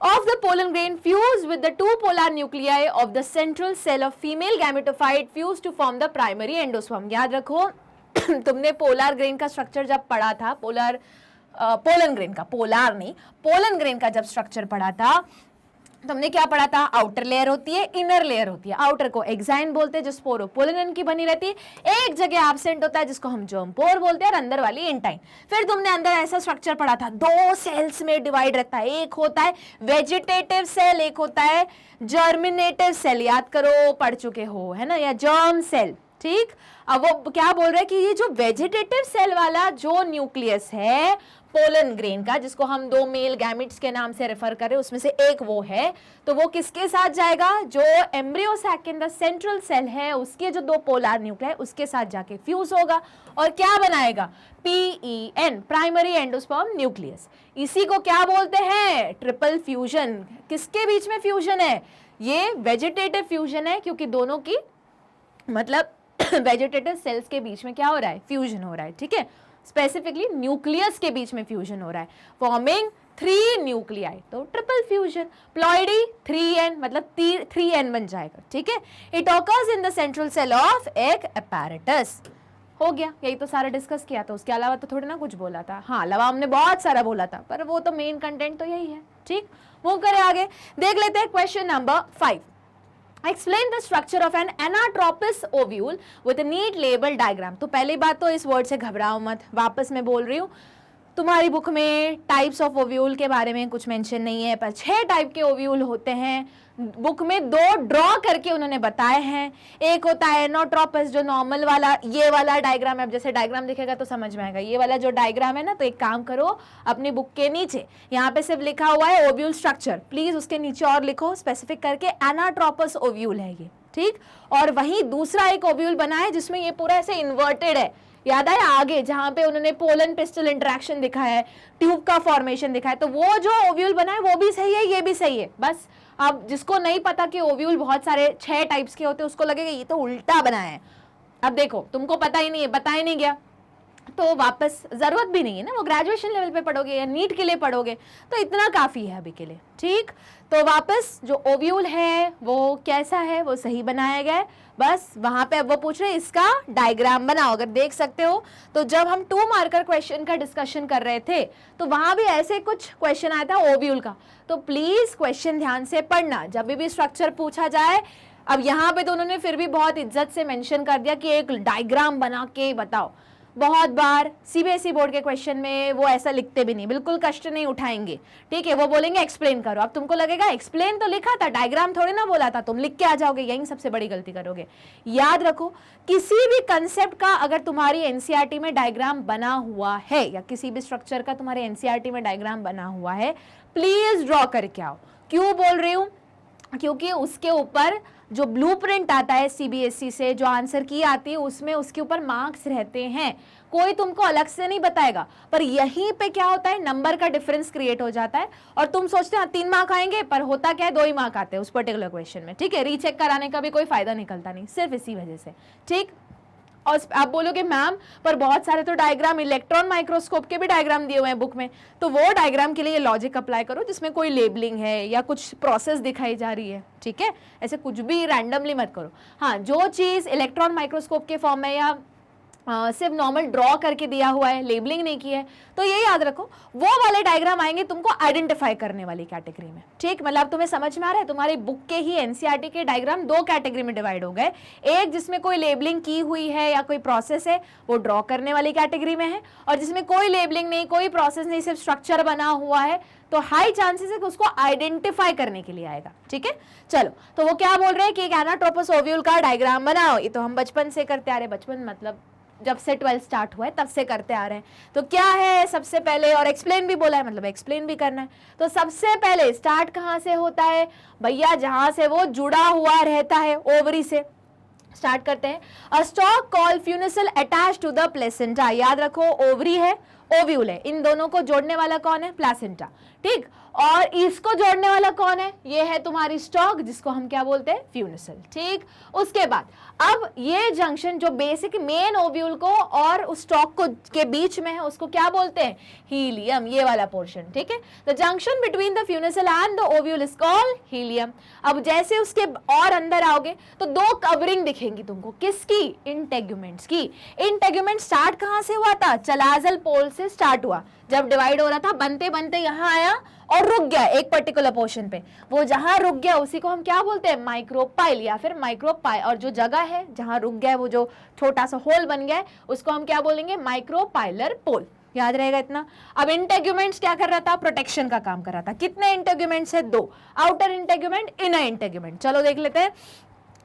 of the pollen grain fused with the 2 polar nuclei of the central cell of female gametophyte fused to form the primary endosperm। याद रखो तुमने पोलर ग्रेन का structure जब पढ़ा था, pollen grain का, पोलर नहीं, पोलन ग्रेन का जब स्ट्रक्चर पढ़ा था, तुमने क्या पढ़ा था, आउटर लेयर होती है, इनर लेयर होती है, आउटर को एक्साइन बोलते हैं जो स्पोरोपोलिन की बनी रहती है, एक जगह एब्सेंट होता है जिसको हम जर्मपोर बोलते हैं, और अंदर वाली इंटाइन। फिर तुमने अंदर ऐसा स्ट्रक्चर पढ़ा था, 2 सेल्स में डिवाइड रहता है, एक होता है वेजिटेटिव सेल, एक होता है जर्मिनेटिव सेल, याद करो, पढ़ चुके हो है ना, या जर्म सेल, ठीक। अब वो क्या बोल रहे हैं कि ये जो वेजिटेटिव सेल वाला जो न्यूक्लियस है पोलन ग्रेन का, जिसको हम 2 मेल गैमिट्स के नाम से रेफर करें, उसमें से एक वो है, तो वो किसके साथ जाएगा, जो एम्ब्रियो सैक के अंदर सेंट्रल सेल है उसके जो 2 पोलर न्यूक्लियाई उसके साथ जाके फ्यूज होगा और क्या बनाएगा, PEN, प्राइमरी एंडोस्पर्म न्यूक्लियस। इसी को क्या बोलते हैं, ट्रिपल फ्यूजन। किसके बीच में फ्यूजन है, ये वेजिटेटिव फ्यूजन है, क्योंकि दोनों की मतलब वेजिटेटिव सेल्स के बीच में क्या हो रहा है, फ्यूजन हो रहा है, ठीक है, स्पेसिफिकली न्यूक्लियस के बीच में फ्यूजन हो रहा है, फॉर्मिंग 3 न्यूक्लियाई, तो ट्रिपल फ्यूजन। प्लॉइडी 3n, मतलब 3n बन जाएगा, ठीक है। It occurs in the central cell of egg apparatus. हो गया, यही तो सारा डिस्कस किया था, उसके अलावा तो थोड़ी ना कुछ बोला था, हाँ अलावा हमने बहुत सारा बोला था, पर वो तो मेन कंटेंट तो यही है, ठीक। मूव करें आगे, देख लेते हैं question number 5। Explain the structure of an anatropous ovule with a neat label diagram। तो पहली बात तो इस वर्ड से घबराओ मत, वापस मैं बोल रही हूँ, तुम्हारी बुक में टाइप्स ऑफ ओव्यूल के बारे में कुछ मेंशन नहीं है, पर 6 टाइप के ओव्यूल होते हैं, बुक में 2 ड्रॉ करके उन्होंने बताए हैं। एक होता है एनाट्रोपस, जो नॉर्मल वाला, ये वाला डायग्राम है, अब जैसे डायग्राम दिखेगा तो समझ में आएगा, ये वाला जो डायग्राम है ना, तो एक काम करो, अपनी बुक के नीचे यहाँ पे सिर्फ लिखा हुआ है ओव्यूल स्ट्रक्चर, प्लीज उसके नीचे और लिखो स्पेसिफिक करके, एनाट्रोपस ओव्यूल है ये, ठीक। और वहीं दूसरा एक ओव्यूल बना है जिसमें ये पूरा ऐसे इन्वर्टेड है, याद आया आगे जहां पे उन्होंने पोलन पिस्टल इंटरेक्शन दिखाया है, ट्यूब का फॉर्मेशन दिखाया है, तो वो जो ओव्यूल बना है वो भी सही है, ये भी सही है। बस अब जिसको नहीं पता कि ओव्यूल बहुत सारे 6 टाइप्स के होते हैं, उसको लगेगा ये तो उल्टा बनाया है। अब देखो तुमको पता ही नहीं है, बताया नहीं गया, तो वापस जरूरत भी नहीं है ना, वो ग्रेजुएशन लेवल पे पढ़ोगे या नीट के लिए पढ़ोगे, तो इतना काफी है अभी के लिए। ठीक, तो वापस जो ओव्यूल है वो कैसा है, वो सही बनाया गया है। बस वहां पे अब वो पूछ रहे हैं इसका डायग्राम बनाओ। अगर देख सकते हो तो जब हम 2 मार्कर क्वेश्चन का डिस्कशन कर रहे थे तो वहां भी ऐसे कुछ क्वेश्चन आया था ओव्यूल का, तो प्लीज क्वेश्चन ध्यान से पढ़ना जब भी स्ट्रक्चर पूछा जाए। अब यहाँ पे तो उन्होंने फिर भी बहुत इज्जत से मेंशन कर दिया कि एक डायग्राम बना के बताओ। बहुत बार सीबीएसई बोर्ड के क्वेश्चन में वो ऐसा लिखते भी नहीं, बिल्कुल कष्ट नहीं उठाएंगे, ठीक है, वो बोलेंगे एक्सप्लेन करो। अब तुमको लगेगा एक्सप्लेन तो लिखा था, डायग्राम थोड़ी ना बोला था, तुम लिख के आ जाओगे, यही सबसे बड़ी गलती करोगे। याद रखो किसी भी कंसेप्ट का अगर तुम्हारी एनसीईआरटी में डायग्राम बना हुआ है या किसी भी स्ट्रक्चर का तुम्हारे एनसीईआरटी में डायग्राम बना हुआ है, प्लीज ड्रॉ करके आओ। क्यों बोल रही हूं, क्योंकि उसके ऊपर जो ब्लूप्रिंट आता है सीबीएसई से, जो आंसर की आती है उसमें उसके ऊपर मार्क्स रहते हैं, कोई तुमको अलग से नहीं बताएगा। पर यहीं पे क्या होता है, नंबर का डिफरेंस क्रिएट हो जाता है और तुम सोचते हो 3 मार्क आएंगे, पर होता क्या है 2 ही मार्क आते हैं उस पर्टिकुलर क्वेश्चन में। ठीक है, रीचेक कराने का भी कोई फायदा निकलता नहीं, सिर्फ इसी वजह से। ठीक, और आप बोलोगे मैम पर बहुत सारे तो डायग्राम, इलेक्ट्रॉन माइक्रोस्कोप के भी डायग्राम दिए हुए हैं बुक में, तो वो डायग्राम के लिए लॉजिक अप्लाई करो जिसमें कोई लेबलिंग है या कुछ प्रोसेस दिखाई जा रही है। ठीक है, ऐसे कुछ भी रैंडमली मत करो। हाँ, जो चीज़ इलेक्ट्रॉन माइक्रोस्कोप के फॉर्म में या सिर्फ नॉर्मल ड्रॉ करके दिया हुआ है, लेबलिंग नहीं की है, तो ये याद रखो वो वाले डायग्राम आएंगे तुमको आइडेंटिफाई करने वाली कैटेगरी में। ठीक, मतलब तुम्हें समझ में आ रहा है, तुम्हारी बुक के ही एनसीईआरटी के डायग्राम 2 कैटेगरी में डिवाइड हो गए। एक जिसमें कोई लेबलिंग की हुई है या कोई प्रोसेस है, वो ड्रॉ करने वाली कैटेगरी में है, और जिसमें कोई लेबलिंग नहीं, कोई प्रोसेस नहीं, सिर्फ स्ट्रक्चर बना हुआ है, तो हाई चांसेस है कि उसको आइडेंटिफाई करने के लिए आएगा। ठीक है, चलो, तो वो क्या बोल रहे हैं कि एक एनाट्रोपस ओव्यूल का डायग्राम बनाओ। ये तो हम बचपन से करते आ रहे, बचपन मतलब जब से 12th स्टार्ट हुआ है तब से करते आ रहे हैं। तो क्या है सबसे पहले, और एक्सप्लेन भी बोला है, मतलब एक्सप्लेन भी करना है। तो सबसे पहले स्टार्ट कहाँ से होता है भैया, जहां से वो जुड़ा हुआ रहता है, ओवरी से स्टार्ट करते हैं। A stalk called funicle attach to the placenta. याद रखो ओवरी है, ओव्यूल है, इन दोनों को जोड़ने वाला कौन है, प्लेसेंटा। ठीक, और इसको जोड़ने वाला कौन है, ये है तुम्हारी स्टॉक, जिसको हम क्या बोलते हैं, फ्यूनिसल। ठीक, उसके बाद अब ये जंक्शन जो बेसिक मेन ओव्यूल को और उस स्टॉक को के बीच में है, उसको क्या बोलते हैं, हीलियम, ये वाला पोर्शन। ठीक है, the junction between the funicle and the ovule is called hilum. अब जैसे उसके और अंदर आओगे तो 2 कवरिंग दिखेंगी तुमको, किसकी, इंटेग्यूमेंट्स की। इंटेग्यूमेंट स्टार्ट कहां से हुआ था, चलाजल पोल से स्टार्ट हुआ, जब डिवाइड हो रहा था, बनते बनते यहां आया और रुक गया एक पर्टिकुलर पोर्शन पे। वो जहां रुक गया उसी को हम क्या बोलते हैं, माइक्रोपाइल या फिर माइक्रोपाइल, और जो जगह है जहां रुक गया, वो जो छोटा सा होल बन गया है, उसको हम क्या बोलेंगे, माइक्रोपाइलर पोल। याद रहेगा इतना। अब इंटेग्यूमेंट्स क्या कर रहा था, प्रोटेक्शन का काम कर रहा था। कितने इंटेग्यूमेंट्स है, 2, आउटर इंटेग्यूमेंट, इनर इंटेग्यूमेंट। चलो देख लेते हैं।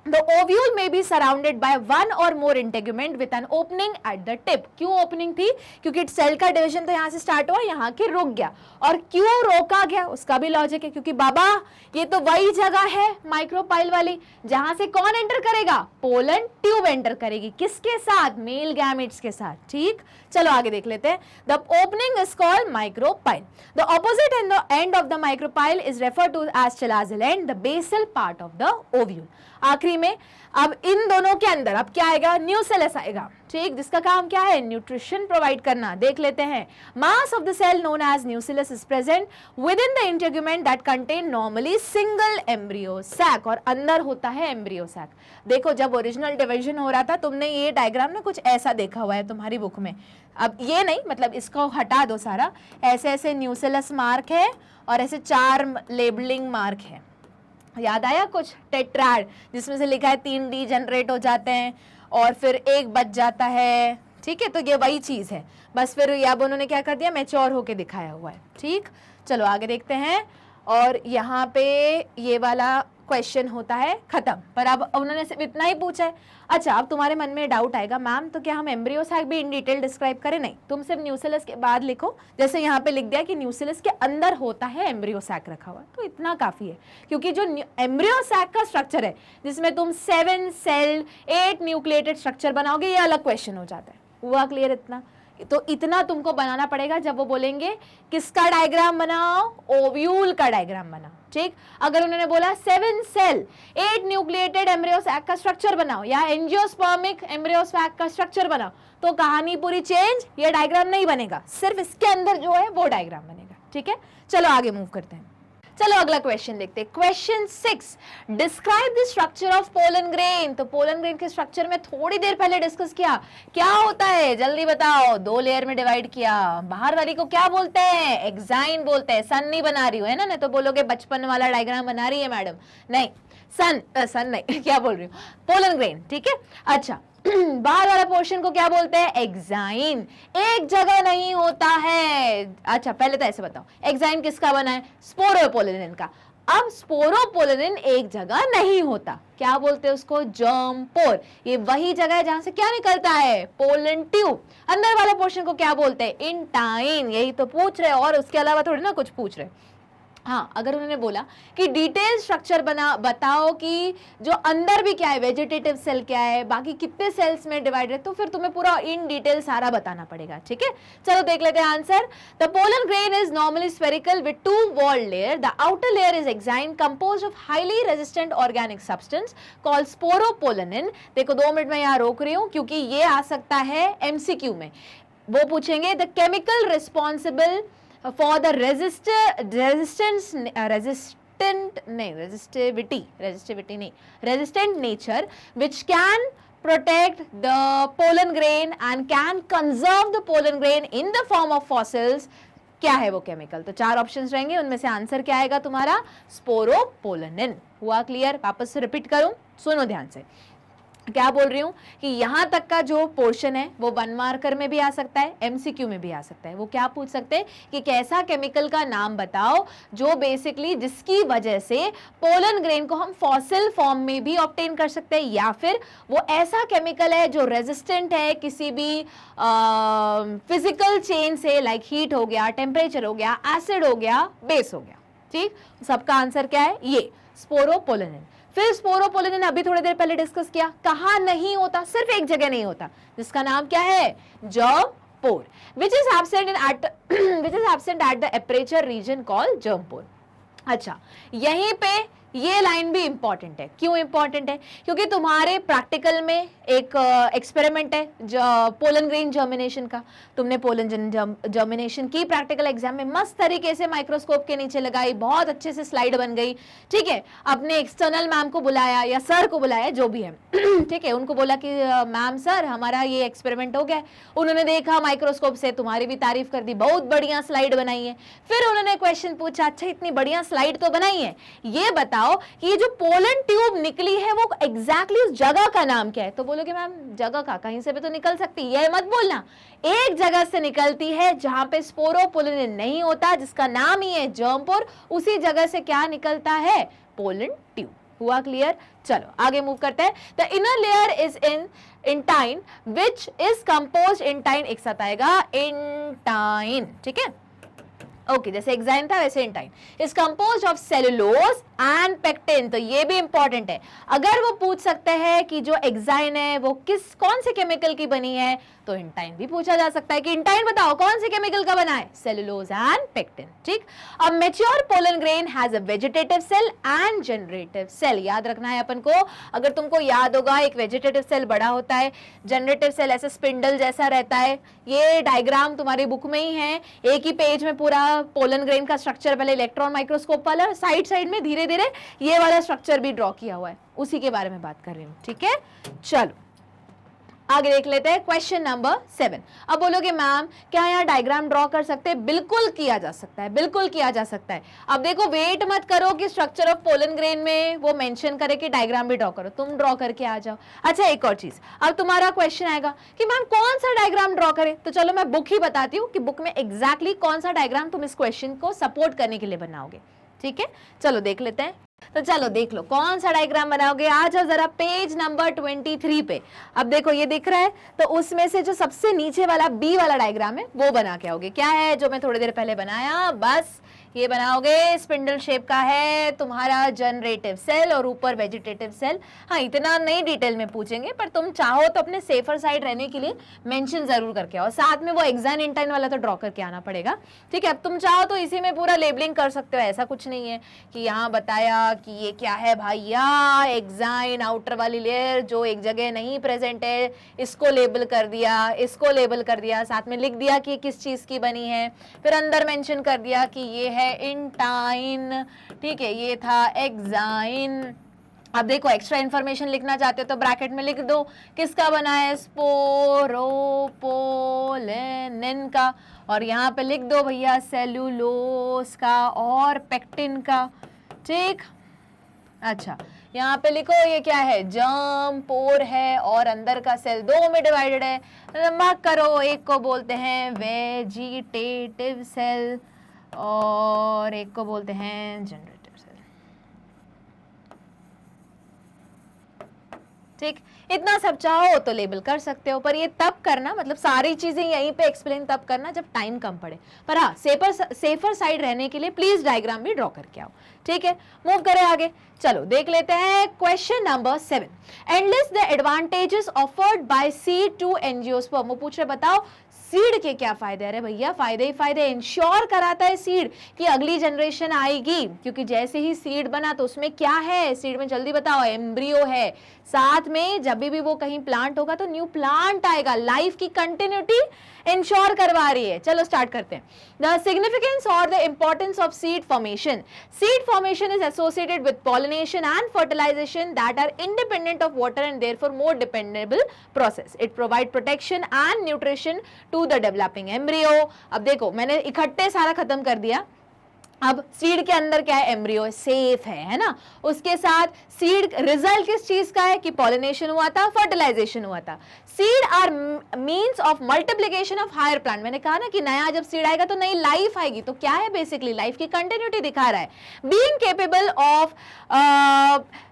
The ovule may be surrounded by 1 or more integument with an opening at the tip. क्यों ओपनिंग थी, क्योंकि सेल का डिवीजन तो यहाँ से स्टार्ट हुआ, यहाँ के रुक गया। और क्यों रोका गया, उसका भी लॉजिक है, क्योंकि बाबा ये तो वही जगह है माइक्रोपाइल वाली जहां से कौन एंटर करेगा, पोलन ट्यूब एंटर करेगी, किसके साथ, मेल गैमेट्स के साथ। ठीक, चलो आगे देख लेते हैं। The opening is called micropyle. The opposite end of the micropyle is referred to as chalazal end, the basal part of the ovule. आखिरी में अब इन दोनों के अंदर अब क्या आएगा, न्यूसेलस आएगा। ठीक, जिसका काम क्या है, न्यूट्रिशन प्रोवाइड करना। देख लेते हैं। Mass of the cell known as nucellus is present within the integument that contain normally single embryo sac, और अंदर होता है एम्ब्रियो सैक। देखो जब ओरिजिनल डिवीजन हो रहा था तुमने ये डायग्राम ना कुछ ऐसा देखा हुआ है तुम्हारी बुक में। अब ये नहीं, मतलब इसको हटा दो सारा, ऐसे ऐसे न्यूसेलस मार्क है और ऐसे 4 लेबलिंग मार्क है। याद आया कुछ, टेट्राड जिसमें से लिखा है 3D जनरेट हो जाते हैं और फिर 1 बच जाता है। ठीक है, तो ये वही चीज है, बस फिर अब उन्होंने क्या कर दिया, मैच्योर होके दिखाया हुआ है। ठीक, चलो आगे देखते हैं। और यहाँ पे ये वाला क्वेश्चन होता है खत्म, पर अब उन्होंने सिर्फ इतना ही पूछा है। अच्छा, अब तुम्हारे मन में डाउट आएगा, मैम तो क्या हम एम्ब्रियो सैक भी इन डिटेल डिस्क्राइब करें? नहीं, तुम सिर्फ न्यूसेलस के बाद लिखो, जैसे यहाँ पे लिख दिया कि न्यूसेलस के अंदर होता है एम्ब्रियो सैक रखा हुआ, तो इतना काफी है। क्योंकि जो एम्ब्रियो सैक का स्ट्रक्चर है जिसमें तुम 7 सेल्ड 8 न्यूक्लिएटेड स्ट्रक्चर बनाओगे, ये अलग क्वेश्चन हो जाता है। हुआ क्लियर इतना? तो इतना तुमको बनाना पड़ेगा जब वो बोलेंगे किसका डायग्राम बनाओ, ओव्यूल का डायग्राम बनाओ, ठीक। अगर उन्होंने बोला 7 सेल 8 न्यूक्लिएटेड एम्ब्रियो सैक का स्ट्रक्चर बनाओ या एंजियोस्पर्मिक एम्ब्रियो सैक का स्ट्रक्चर बनाओ, तो कहानी पूरी चेंज, ये डायग्राम नहीं बनेगा, सिर्फ इसके अंदर जो है वो डायग्राम बनेगा, ठीक है। चलो आगे मूव करते हैं। चलो अगला क्वेश्चन देखते हैं। Question 6, describe the structure of pollen grain. तो पोलन ग्रेन के स्ट्रक्चर में थोड़ी देर पहले डिस्कस किया, क्या होता है जल्दी बताओ। 2 लेयर में डिवाइड किया, बाहर वाली को क्या बोलते हैं, एक्साइन बोलते हैं। सन नहीं बना रही हूँ है ना, नहीं तो बोलोगे बचपन वाला डायग्राम बना रही है मैडम, नहीं सन नहीं क्या बोल रही हूँ, पोलन ग्रेन, ठीक है। अच्छा बाहर वाला पोर्शन को क्या बोलते हैं, एक्साइन। एक जगह नहीं होता है। अच्छा पहले तो ऐसे बताओ, एक्साइन किसका बना है, स्पोरोपोलिन का। अब स्पोरोपोलिन एक जगह नहीं होता, क्या बोलते हैं उसको, जर्म पोर। ये वही जगह है जहां से क्या निकलता है, पोलन ट्यूब। अंदर वाला पोर्शन को क्या बोलते हैं, इंटाइन। यही तो पूछ रहे, और उसके अलावा थोड़ी ना कुछ पूछ रहे। हाँ, अगर उन्होंने बोला कि डिटेल स्ट्रक्चर बताओ कि जो अंदर भी क्या है, वेजिटेटिव सेल क्या है, बाकी कितने सेल्स में डिवाइड है, तो फिर तुम्हें पूरा इन डिटेल सारा बताना पड़ेगा, ठीक है। चलो देख लेते हैं answer. The pollen grain is normally spherical with 2 walled layer. The outer layer is exine composed of highly resistant organic substance called sporopollenin. देखो 2 मिनट में यहाँ रोक रही हूँ क्योंकि ये आ सकता है एमसीक्यू में। वो पूछेंगे the chemical responsible for the resistant nature which can protect the pollen grain and can conserve the pollen grain in the form of fossils। क्या है वो केमिकल? तो 4 ऑप्शंस रहेंगे, उनमें से आंसर क्या आएगा तुम्हारा, स्पोरोपोलिन। हुआ क्लियर? वापस से रिपीट करूं, सुनो ध्यान से। क्या बोल रही हूँ कि यहां तक का जो पोर्शन है वो 1 मार्कर में भी आ सकता है, एमसीक्यू में भी आ सकता है। वो क्या पूछ सकते हैं कि कैसा केमिकल का नाम बताओ जो बेसिकली जिसकी वजह से पोलन ग्रेन को हम फॉसिल फॉर्म में भी ऑब्टेन कर सकते हैं, या फिर वो ऐसा केमिकल है जो रेजिस्टेंट है किसी भी फिजिकल चेंज से, लाइक हीट हो गया, टेम्परेचर हो गया, एसिड हो गया, बेस हो गया, ठीक। सबका आंसर क्या है, ये स्पोरोपोलिन। फिर स्पोरोपोलिन अभी थोड़ी देर पहले डिस्कस किया, कहाँ नहीं होता, सिर्फ एक जगह नहीं होता, जिसका नाम क्या है, germ pore, which is absent at the aperture region called germ pore। अच्छा, यहीं पे ये लाइन भी इंपॉर्टेंट है। क्यों इंपॉर्टेंट है? क्योंकि तुम्हारे प्रैक्टिकल में एक एक्सपेरिमेंट है पोलन ग्रेन जर्मिनेशन का। तुमने पोलन जर्मिनेशन की प्रैक्टिकल एग्जाम में मस्त तरीके से माइक्रोस्कोप के नीचे लगाई, बहुत अच्छे से स्लाइड बन गई, ठीक है। अपने एक्सटर्नल मैम को बुलाया या सर को बुलाया, जो भी है, ठीक है, उनको बोला कि मैम सर हमारा ये एक्सपेरिमेंट हो गया। उन्होंने देखा माइक्रोस्कोप से, तुम्हारी भी तारीफ कर दी, बहुत बढ़िया स्लाइड बनाई है। फिर उन्होंने क्वेश्चन पूछा, अच्छा इतनी बढ़िया स्लाइड तो बनाई है, ये बताओ कि ये जो पोलन ट्यूब निकली है वो एग्जैक्टली उस जगह का नाम क्या है। तो बोलोगे मैम जगह का कहीं से भी तो निकल सकती है, ये मत बोलना, एक जगह से निकलती है जहां पे स्पोरोपोलिन नहीं होता, जिसका नाम ही है जर्म पोर। उसी जगह से क्या निकलता है, पोलन ट्यूब। हुआ क्लियर? चलो आगे मूव करते हैं। The inner layer is in intine which is composed, intine एक साथ आएगा, इंटाइन, ठीक है, ओके, जैसे एक्साइन था वैसे intine is composed of cellulose and pectin. तो ये भी इंपॉर्टेंट है, अगर वो पूछ सकते हैं कि जो एक्साइन है वो कौन से केमिकल की बनी है, तो इंटाइन भी पूछा जा सकता है कि इंटाइन बताओ कौन से केमिकल का बना है, सेलुलोज एंड पेक्टिन, ठीक। अब mature pollen grain has a vegetative cell and generative cell. याद रखना है अपन को, अगर तुमको याद होगा एक वेजिटेटिव सेल बड़ा होता है, जनरेटिव सेल ऐसे स्पिंडल जैसा रहता है। ये डायग्राम तुम्हारी बुक में ही है, एक ही पेज में पूरा पोलन ग्रेन का स्ट्रक्चर, पहले इलेक्ट्रॉन माइक्रोस्कोप वाला, साइड साइड में धीरे धीरे ये वाला स्ट्रक्चर भी ड्रॉ किया हुआ है, उसी के बारे में बात कर रही हूँ, ठीक है। चलो आगे देख लेते हैं क्वेश्चन नंबर 7। अब बोलोगे मैम क्या यहाँ डायग्राम ड्रॉ कर सकते हैं? बिल्कुल किया जा सकता है, बिल्कुल किया जा सकता है। अब देखो वेट मत करो कि स्ट्रक्चर ऑफ पोलन ग्रेन में वो मेंशन करे कि डायग्राम भी ड्रॉ करो, तुम ड्रॉ करके आ जाओ। अच्छा एक और चीज, अब तुम्हारा क्वेश्चन आएगा कि मैम कौन सा डायग्राम ड्रॉ करे, तो चलो मैं बुक ही बताती हूँ कि बुक में एग्जैक्टली कौन सा डायग्राम तुम इस क्वेश्चन को सपोर्ट करने के लिए बनाओगे, ठीक है। चलो देख लेते हैं। तो चलो देख लो कौन सा डायग्राम बनाओगे। आ जाओ जरा पेज नंबर 23 पे। अब देखो ये दिख रहा है, तो उसमें से जो सबसे नीचे वाला बी वाला डायग्राम है वो बना के आओगे। क्या है जो मैं थोड़ी देर पहले बनाया, बस ये बनाओगे, स्पिंडल शेप का है तुम्हारा जनरेटिव सेल और ऊपर वेजिटेटिव सेल। हाँ, इतना नहीं डिटेल में पूछेंगे, पर तुम चाहो तो अपने सेफर साइड रहने के लिए मेंशन जरूर करके आओ। साथ में वो एक्साइन इंटाइन वाला तो ड्रॉ करके आना पड़ेगा, ठीक है। अब तुम चाहो तो इसी में पूरा लेबलिंग कर सकते हो, ऐसा कुछ नहीं है कि यहाँ बताया कि ये क्या है भैया, एक्साइन आउटर वाली लेयर जो एक जगह नहीं प्रेजेंट है, इसको लेबल कर दिया, इसको लेबल कर दिया, साथ में लिख दिया कि किस चीज की बनी है, फिर अंदर मेंशन कर दिया कि ये है इंटाइन, ठीक है, ये था एक्साइन। अब देखो एक्स्ट्रा इन्फॉर्मेशन लिखना चाहते हो तो ब्रैकेट में लिख दो किसका बना है, स्पोरोपोलेनिन का, और यहाँ पे लिख दो भैया सेल्यूलोज का और पेक्टिन का, ठीक। अच्छा, यहाँ पे लिखो ये क्या है, जर्म पोर है और अंदर का सेल दो में डिवाइडेड है, मार्क करो। एक को बोलते हैं वेजिटेटिव सेल और एक को बोलते हैं जनरेटिव सेल, ठीक। इतना सब चाहो तो लेबल कर सकते हो, पर ये तब करना, मतलब सारी चीजें यहीं पे एक्सप्लेन तब करना जब टाइम कम पड़े। पर हाँ, सेफर साइड रहने के लिए प्लीज डायग्राम भी ड्रॉ करके आओ, ठीक है। मूव करें आगे, चलो देख लेते हैं question number 7। Enlist the advantages offered by seed to angiosperm. वो पूछ रहे बताओ सीड के क्या फायदे। अरे भैया फायदे ही फायदे, इंश्योर कराता है सीड कि अगली जनरेशन आएगी, क्योंकि जैसे ही सीड बना तो उसमें क्या है सीड में, जल्दी बताओ, एम्ब्रियो है। साथ में जब भी वो कहीं प्लांट होगा तो न्यू प्लांट आएगा, लाइफ की कंटिन्यूटी इंश्योर करवा रही है। चलो स्टार्ट करते हैं। द सिग्निफिकेंस और the importance of seed formation. Seed formation is associated with pollination and fertilisation that are independent of water and therefore more dependable process. It provide protection and nutrition to the developing embryo. अब देखो मैंने इकट्ठे सारा खत्म कर दिया। अब seed के अंदर क्या है, एम्ब्रियो सेफ है ना। उसके साथ सीड रिजल्ट किस चीज का है कि पॉलिनेशन हुआ था, फर्टिलाइजेशन हुआ था। Seed are means of multiplication of higher plant. मैंने कहा ना कि नया जब सीड आएगा तो नई लाइफ आएगी, तो क्या है बेसिकली लाइफ की कंटिन्यूटी दिखा रहा है। Being capable of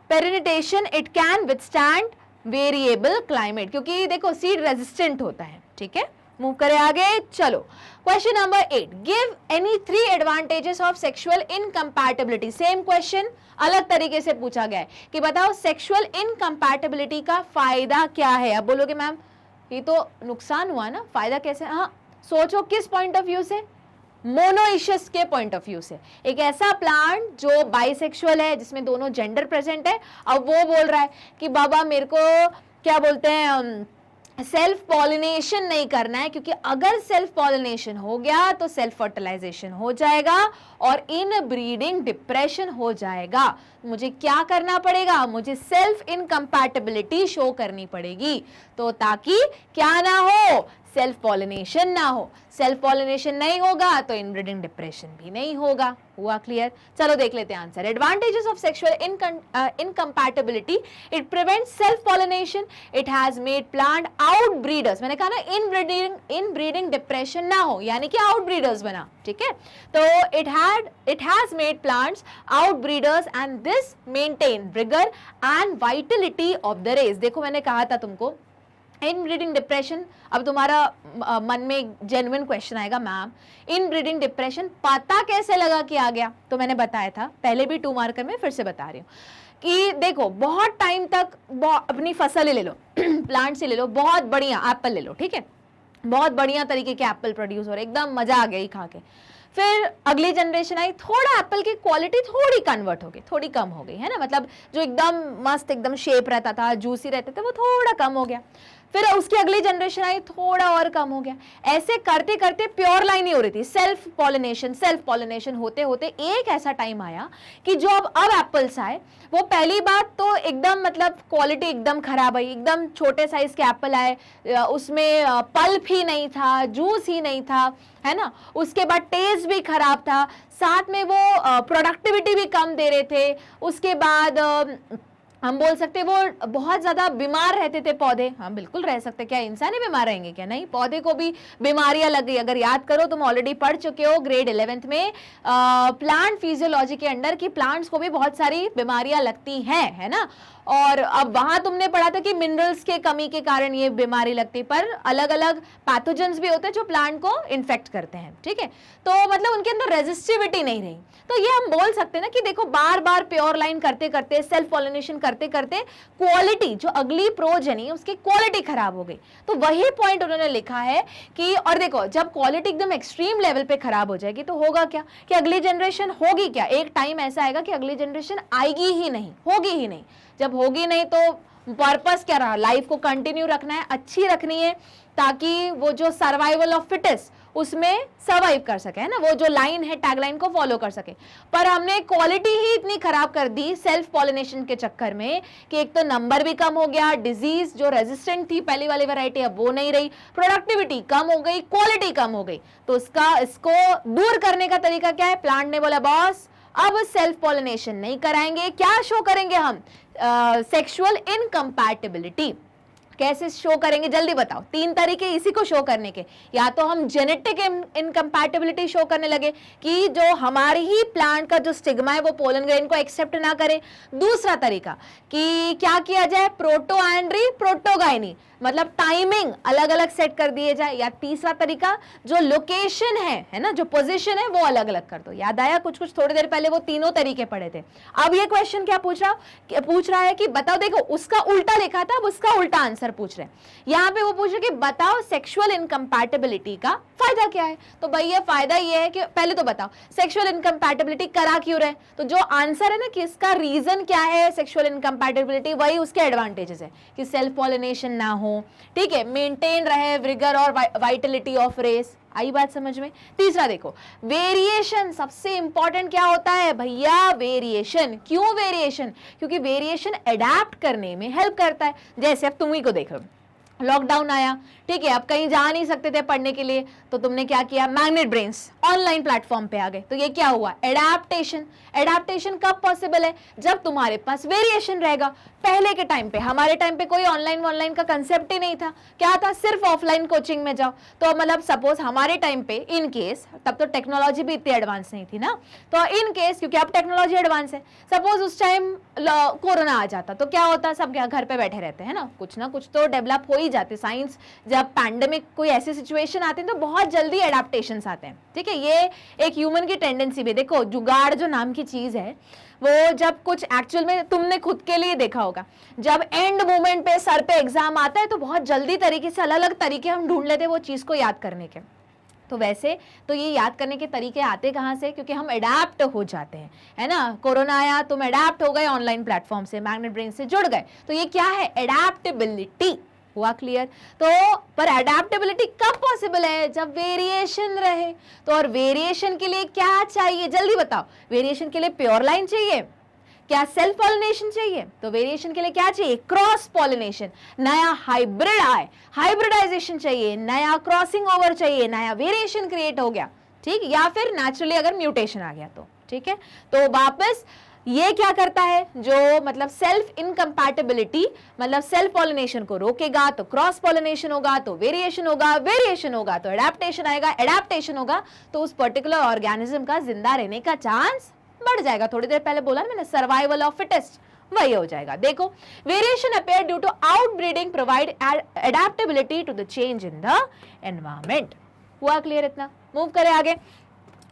perennation it can withstand variable climate, क्योंकि देखो सीड रेजिस्टेंट होता है, ठीक है। मूव करें आगे, चलो question number 8। Give any 3 advantages of sexual incompatibility. Same question अलग तरीके से पूछा गया है कि बताओ सेक्सुअल इनकम्पैटिबिलिटी का फायदा क्या है। अब बोलोगे मैम ये तो नुकसान हुआ ना, फायदा कैसे। हाँ सोचो किस पॉइंट ऑफ व्यू से, मोनोइशियस के पॉइंट ऑफ व्यू से। एक ऐसा प्लांट जो बाइसेक्सुअल है जिसमें दोनों जेंडर प्रेजेंट है, अब वो बोल रहा है कि बाबा मेरे को क्या बोलते हैं सेल्फ पॉलिनेशन नहीं करना है, क्योंकि अगर सेल्फ पॉलिनेशन हो गया तो सेल्फ फर्टिलाइजेशन हो जाएगा और इन ब्रीडिंग डिप्रेशन हो जाएगा। मुझे क्या करना पड़ेगा, मुझे सेल्फ इनकम्पैटिबिलिटी शो करनी पड़ेगी, तो ताकि क्या ना हो, सेल्फ पॉलिनेशन ना हो। सेल्फ पॉलिनेशन नहीं होगा तो इनब्रीडिंग डिप्रेशन भी नहीं होगा। हुआ क्लियर। चलो देख लेते हैं answer. Advantages of sexual incompatibility, it prevents self pollination, it has made plant out breeders. मैंने कहा ना इनब्रीडिंग डिप्रेशन ना हो, यानी कि आउट ब्रीडर्स बना, ठीक है। तो it has made plants out breeders and this maintain rigour and vitality of the race. देखो मैंने कहा था तुमको इनब्रीडिंग डिप्रेशन, अब तुम्हारा मन में जेन्युइन क्वेश्चन आएगा मैम इनब्रीडिंग डिप्रेशन पता कैसे लगा कि आ गया। तो मैंने बताया था पहले भी 2 मार्कर में, फिर से बता रही हूँ कि देखो बहुत टाइम तक अपनी फसल ले लो प्लांट से ले लो, बहुत बढ़िया एप्पल ले लो, ठीक है, बहुत बढ़िया तरीके के एप्पल प्रोड्यूस हो रहे, एकदम मजा आ गया ही खा के। फिर अगली जनरेशन आई, थोड़ा एप्पल की क्वालिटी थोड़ी कन्वर्ट हो गई, थोड़ी कम हो गई है ना, मतलब जो एकदम मस्त एकदम शेप रहता था, जूसी रहते थे, वो थोड़ा कम हो गया। फिर उसकी अगली जनरेशन आई, थोड़ा और कम हो गया। ऐसे करते करते प्योर लाइन ही हो रही थी। सेल्फ पॉलिनेशन होते होते एक ऐसा टाइम आया कि जो अब एप्पल्स आए, वो पहली बात तो एकदम मतलब क्वालिटी एकदम खराब आई, एकदम छोटे साइज के एप्पल आए, उसमें पल्प ही नहीं था, जूस ही नहीं था, है ना। उसके बाद टेस्ट भी खराब था, साथ में वो प्रोडक्टिविटी भी कम दे रहे थे। उसके बाद हम बोल सकते वो बहुत ज्यादा बीमार रहते थे पौधे, हम बिल्कुल रह सकते, क्या इंसान ही बीमार रहेंगे क्या? नहीं, पौधे को भी बीमारियां लग गई। अगर याद करो, तुम ऑलरेडी पढ़ चुके हो ग्रेड 11th में प्लांट फिजियोलॉजी के अंडर कि प्लांट्स को भी बहुत सारी बीमारियां लगती हैं, है ना। और अब वहां तुमने पढ़ा था कि मिनरल्स के कमी के कारण ये बीमारी लगती, पर अलग अलग पैथोजेंस भी होते हैं जो प्लांट को इन्फेक्ट करते हैं, ठीक है। तो मतलब उनके अंदर रेजिस्टिविटी नहीं रही। तो ये हम बोल सकते हैं ना कि देखो, बार बार प्योर लाइन करते करते, सेल्फ पॉलिनेशन करते करते क्वालिटी, जो अगली प्रोजेनी उसकी क्वालिटी खराब हो गई। तो वही पॉइंट उन्होंने लिखा है कि, और देखो, जब क्वालिटी एकदम एक्सट्रीम लेवल पे खराब हो जाएगी तो होगा क्या कि अगली जनरेशन होगी क्या, एक टाइम ऐसा आएगा कि अगली जनरेशन आएगी ही नहीं, होगी ही नहीं। जब होगी नहीं तो पर्पस क्या रहा, लाइफ को कंटिन्यू रखना है, अच्छी रखनी है, ताकि वो जो सर्वाइवल ऑफ फिटेस्ट उसमें सर्वाइव कर सके, है ना, वो जो लाइन है, टैगलाइन को फॉलो कर सके। पर हमने क्वालिटी ही इतनी खराब कर दी सेल्फ पॉलिनेशन के चक्कर में कि एक तो नंबर भी कम हो गया, डिजीज जो रेजिस्टेंट थी पहली वाली वैरायटी अब वो नहीं रही, प्रोडक्टिविटी कम हो गई, क्वालिटी कम हो गई। तो इसको दूर करने का तरीका क्या है? प्लांट ने बोला बॉस अब सेल्फ पॉलिनेशन नहीं कराएंगे, क्या शो करेंगे हम? Sexual incompatibility. कैसे शो करेंगे जल्दी बताओ? 3 तरीके इसी को शो करने के। या तो हम जेनेटिक इनकम्पैटिबिलिटी शो करने लगे कि जो हमारी ही प्लांट का जो स्टिग्मा है वो पोलन ग्रेन को एक्सेप्ट ना करे। दूसरा तरीका कि क्या किया जाए? प्रोटो एंड्री प्रोटोगाइनी, मतलब टाइमिंग अलग अलग सेट कर दिए जाए। या तीसरा तरीका, जो लोकेशन है ना, जो पोजीशन है वो अलग अलग कर दो। याद आया? कुछ थोड़ी देर पहले वो तीनों तरीके पढ़े थे। अब ये क्वेश्चन क्या पूछ रहा है कि बताओ, देखो उसका उल्टा लिखा था, अब उसका उल्टा आंसर पूछ रहे हैं। यहाँ पे वो पूछ रहे कि बताओ सेक्सुअल इनकम्पैटिबिलिटी का फायदा क्या है। तो भैया फायदा ये है कि पहले तो बताओ सेक्सुअल इनकम्पैटिबिलिटी करा क्यों रहे। तो जो आंसर है ना कि इसका रीजन क्या है सेक्सुअल इनकम्पैटिबिलिटी, वही उसके एडवांटेजेस है कि सेल्फ पॉलिनेशन ना हो, ठीक है, मेंटेन रहे विगर और वाइटलिटी ऑफ रेस। आई बात समझ में? तीसरा देखो, वेरिएशन। सबसे इंपॉर्टेंट क्या होता है भैया? वेरिएशन। क्यों वेरिएशन? क्योंकि वेरिएशन अडेप्ट करने में हेल्प करता है। जैसे अब तुम ही को देखो, लॉकडाउन आया, ठीक है, अब कहीं जा नहीं सकते थे पढ़ने के लिए, तो तुमने क्या किया? मैग्नेट ब्रेन्स ऑनलाइन प्लेटफॉर्म पे आ गए। तो ये क्या हुआ? एडाप्टेशन। एडाप्टेशन कब पॉसिबल है? जब तुम्हारे पास वेरिएशन रहेगा। पहले के टाइम पे, हमारे टाइम पे कोई ऑनलाइन का कंसेप्ट ही नहीं था। क्या था? सिर्फ ऑफलाइन कोचिंग में जाओ। तो मतलब सपोज हमारे टाइम पे इन केस, तब तो टेक्नोलॉजी भी इतनी एडवांस नहीं थी ना, तो इन केस, क्योंकि अब टेक्नोलॉजी एडवांस है, सपोज उस टाइम कोरोना आ जाता तो क्या होता? सब घर पे बैठे रहते हैं ना, कुछ तो डेवलप हो ही जाते। साइंस जब पैंडेमिक कोई ऐसी सिचुएशन आती है तो बहुत जल्दी एडाप्टेशंस आते हैं, ठीक है। ये एक ह्यूमन की टेंडेंसी भी। देखो जुगाड़ जो नाम की चीज है, वो जब कुछ एक्चुअल में तुमने खुद के लिए देखा होगा, जब एंड मोमेंट पे सर पे एग्जाम आता है तो बहुत जल्दी तरीके से अलग अलग तरीके हम ढूंढ लेते हैं वो चीज को याद करने के। तो वैसे तो ये याद करने के तरीके आते कहाँ से? क्योंकि हम अडेप्ट हो जाते हैं, है ना। कोरोना आया, तुम अडेप्ट हो गए ऑनलाइन प्लेटफॉर्म से, मैग्नेट ब्रेन से जुड़ गए। तो ये क्या है? एडेप्टेबिलिटी। हुआ क्लियर? तो पर एडेप्टेबिलिटी कब पॉसिबल है? जब वेरिएशन रहे। तो और वेरिएशन के लिए क्या चाहिए जल्दी बताओ? वेरिएशन के लिए प्योर लाइन चाहिए, क्या सेल्फ पॉलिनेशन चाहिए? तो वेरिएशन के लिए क्या चाहिए? क्रॉस पॉलिनेशन, नया हाइब्रिड आए, हाइब्रिडाइजेशन चाहिए, नया क्रॉसिंग ओवर चाहिए, नया वेरिएशन क्रिएट हो गया, ठीक। या फिर नेचुरली अगर म्यूटेशन आ गया तो, ठीक है। तो वापस ये क्या करता है? जो मतलब सेल्फ इनकम्पैटिबिलिटी, मतलब सेल्फ पॉलिनेशन को रोकेगा तो क्रॉस पॉलिनेशन होगा, तो वेरिएशन होगा, वेरिएशन होगा तो एडेप्टेशन आएगा, एडेप्टेशन होगा तो उस पर्टिकुलर ऑर्गेनिज्म का जिंदा रहने का चांस बढ़ जाएगा। थोड़ी देर पहले बोला ना मैंने, सर्वाइवल ऑफ फिटेस्ट, वही हो जाएगा। देखो, variation appear due to outbreeding provide adaptability to the change in the environment. हुआ क्लियर इतना? मूव करें आगे,